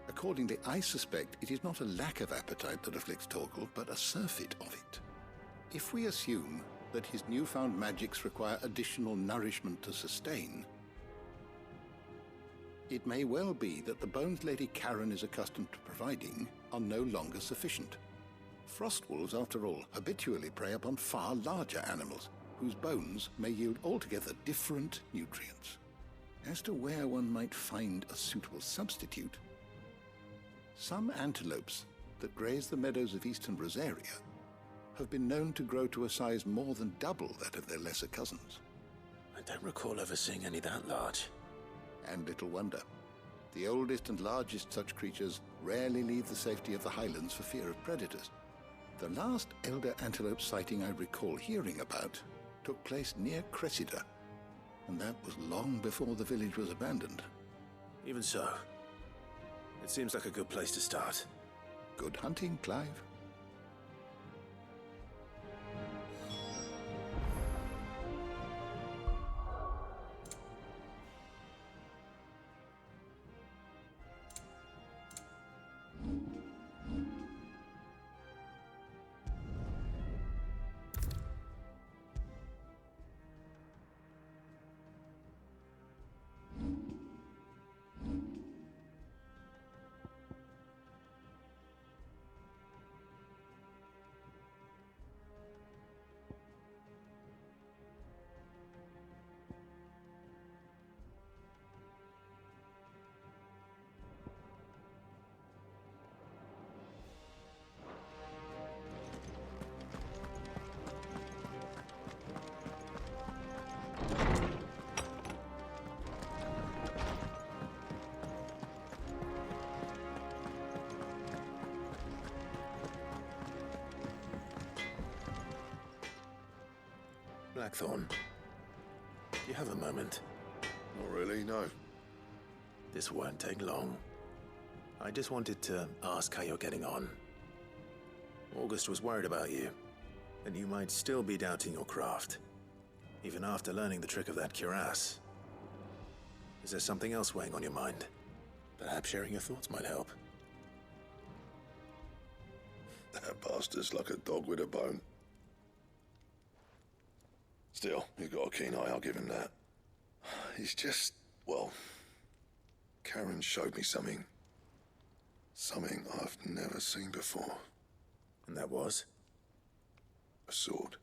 Accordingly, I suspect it is not a lack of appetite that afflicts Torgor, but a surfeit of it. If we assume that his newfound magics require additional nourishment to sustain, it may well be that the bones Lady Karen is accustomed to providing are no longer sufficient. Frostwolves, after all, habitually prey upon far larger animals, whose bones may yield altogether different nutrients. As to where one might find a suitable substitute, some antelopes that graze the meadows of eastern Rosaria have been known to grow to a size more than double that of their lesser cousins. I don't recall ever seeing any that large. And little wonder. The oldest and largest such creatures rarely leave the safety of the highlands for fear of predators. The last elder antelope sighting I recall hearing about took place near Cressida, and that was long before the village was abandoned. Even so, It seems like a good place to start. Good hunting, Clive. Blackthorn, do you have a moment? Not really, no. This won't take long. I just wanted to ask how you're getting on. August was worried about you, and you might still be doubting your craft, even after learning the trick of that cuirass. Is there something else weighing on your mind? Perhaps sharing your thoughts might help. That bastard's like a dog with a bone. Still, you've got a keen eye, I'll give him that. He's just, well, Karen showed me something. Something I've never seen before. And that was? A sword.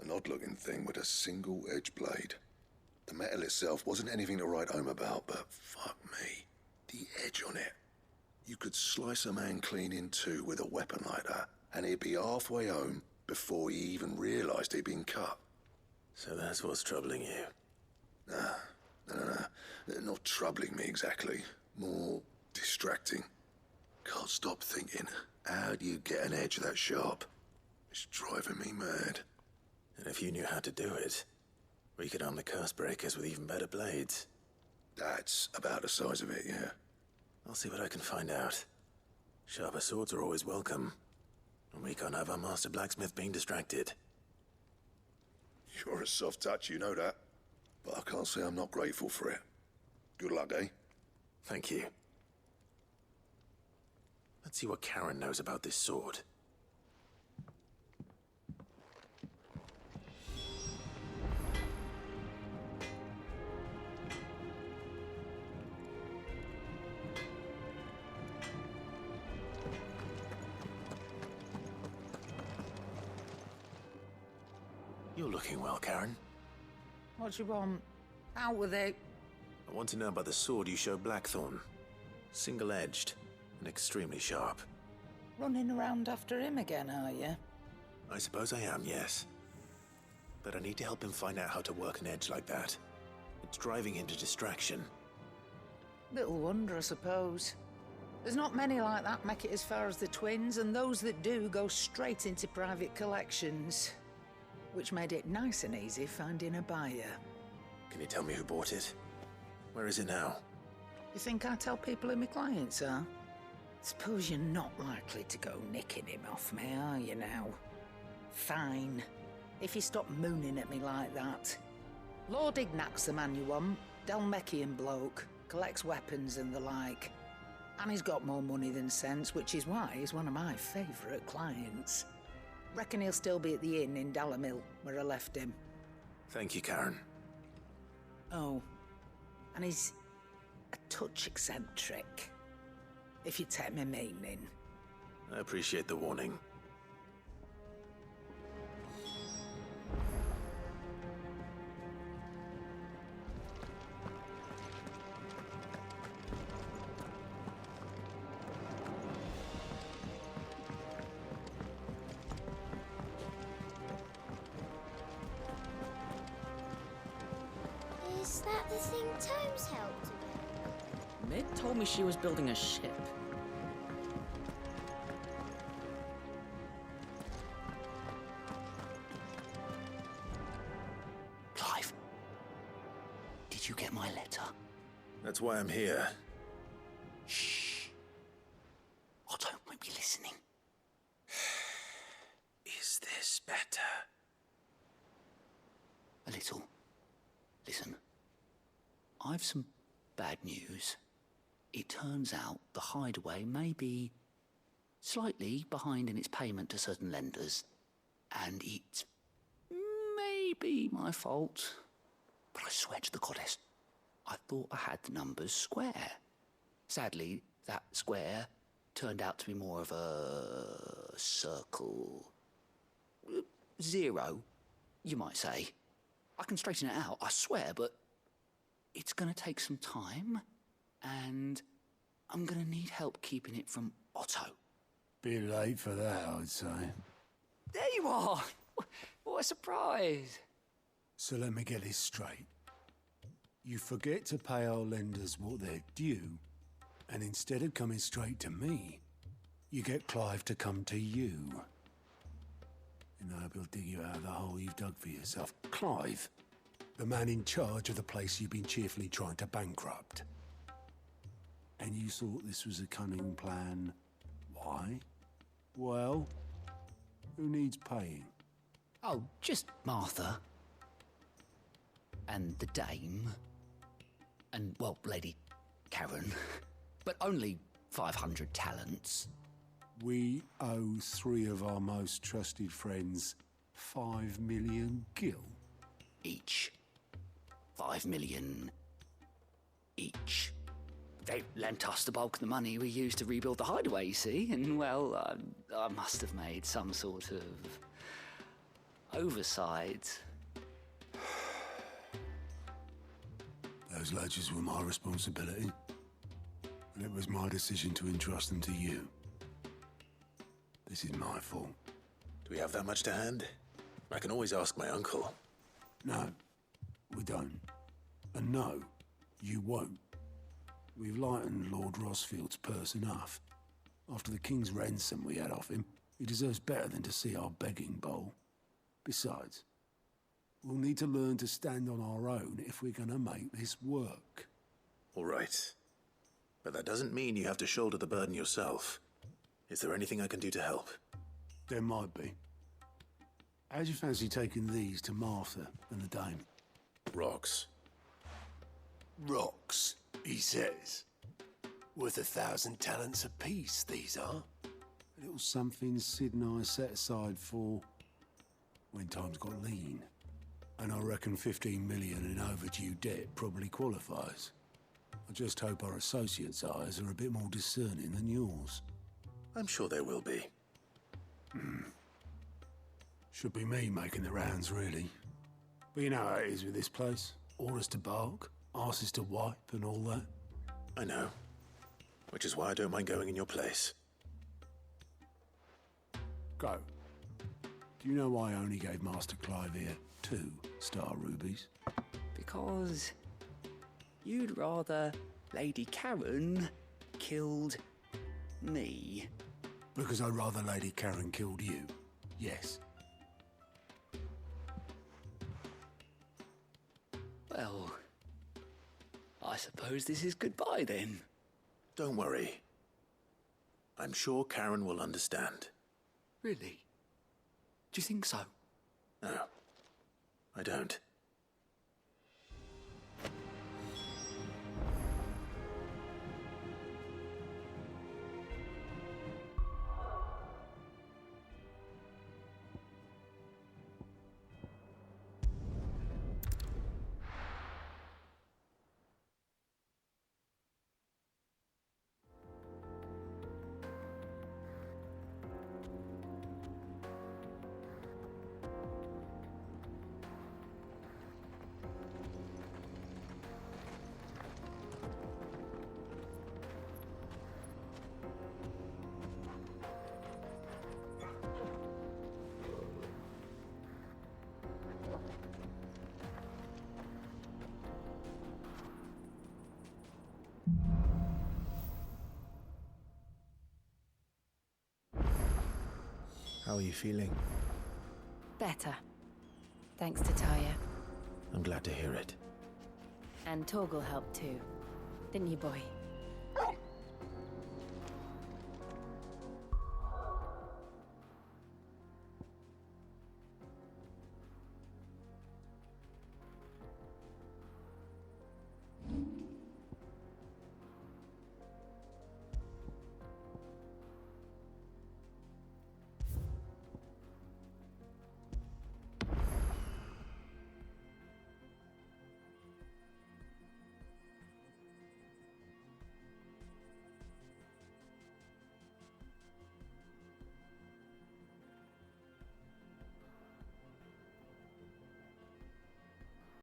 An odd-looking thing with a single-edged blade. The metal itself wasn't anything to write home about, but fuck me, the edge on it. You could slice a man clean in two with a weapon like that, and he'd be halfway home before he even realized he'd been cut. So that's what's troubling you? No. Not troubling me exactly. More distracting. Can't stop thinking, how do you get an edge that sharp? It's driving me mad. And if you knew how to do it, we could arm the curse breakers with even better blades. That's about the size of it, yeah. I'll see what I can find out. Sharper swords are always welcome. And we can't have our master blacksmith being distracted. You're a soft touch, you know that. But I can't say I'm not grateful for it. Good luck, eh? Thank you. Let's see what Karen knows about this sword. You're looking well, Karen. What do you want? Out with it. I want to know about the sword you showed Blackthorn. Single-edged and extremely sharp. Running around after him again, are you? I suppose I am, yes. But I need to help him find out how to work an edge like that. It's driving him to distraction. Little wonder, I suppose. There's not many like that make it as far as the twins, and those that do go straight into private collections. Which made it nice and easy finding a buyer. Can you tell me who bought it? Where is it now? You think I tell people who my clients are? Suppose you're not likely to go nicking him off me, are you now? Fine. If you stop mooning at me like that. Lord Ignac's the man you want. Dalmekian bloke. Collects weapons and the like. And he's got more money than sense, which is why he's one of my favourite clients. Reckon he'll still be at the inn in Dalamil, where I left him. Thank you, Karen. Oh, and he's a touch eccentric, if you take my meaning. I appreciate the warning. Is that the thing Tomes helped with? Mid told me she was building a ship. Clive, did you get my letter? That's why I'm here. Shh. better. A little. Listen, I've some bad news. It turns out the hideaway may be slightly behind in its payment to certain lenders, and it's maybe my fault. But I swear to the goddess, I thought I had the numbers square. Sadly, that square turned out to be more of a circle. 0, you might say. I can straighten it out, I swear, but it's gonna take some time, and I'm gonna need help keeping it from Otto. Bit late for that, I'd say. There you are! What a surprise! So let me get this straight. You forget to pay our lenders what they're due, and instead of coming straight to me, you get Clive to come to you. And I hope he'll dig you out of the hole you've dug for yourself. Clive, the man in charge of the place you've been cheerfully trying to bankrupt. And you thought this was a cunning plan. Why? Well, who needs paying? Oh, just Martha. And the dame. And, well, Lady Karen. But only 500 talents. We owe 3 of our most trusted friends 5 million gil. Each. 5 million each. They lent us the bulk of the money we used to rebuild the hideaway, you see, and, well, I must have made some sort of oversight. Those ledgers were my responsibility, and it was my decision to entrust them to you. This is my fault. Do we have that much to hand? I can always ask my uncle. No, we don't. And no, you won't. We've lightened Lord Rosfield's purse enough. After the king's ransom we had off him, he deserves better than to see our begging bowl. Besides, we'll need to learn to stand on our own if we're gonna make this work. All right. But that doesn't mean you have to shoulder the burden yourself. Is there anything I can do to help? There might be. How'd you fancy taking these to Martha and the dame? Rocks. Rocks, he says. Worth 1,000 talents apiece, these are. A little something Sid and I set aside for when times got lean. And I reckon 15 million in overdue debt probably qualifies. I just hope our associates' eyes are a bit more discerning than yours. I'm sure there will be. Should be me making the rounds, really. But you know how it is with this place. Orders to bark, arses to wipe, and all that. I know. Which is why I don't mind going in your place. Go. Do you know why I only gave Master Clive here 2 star rubies? Because you'd rather Lady Karen killed me. Because I'd rather Lady Karen killed you. Yes. Well, I suppose this is goodbye then. Don't worry. I'm sure Karen will understand. Really? Do you think so? No, I don't. How are you feeling? Better. Thanks to Taya. I'm glad to hear it. And Torgal helped too. Didn't you, boy?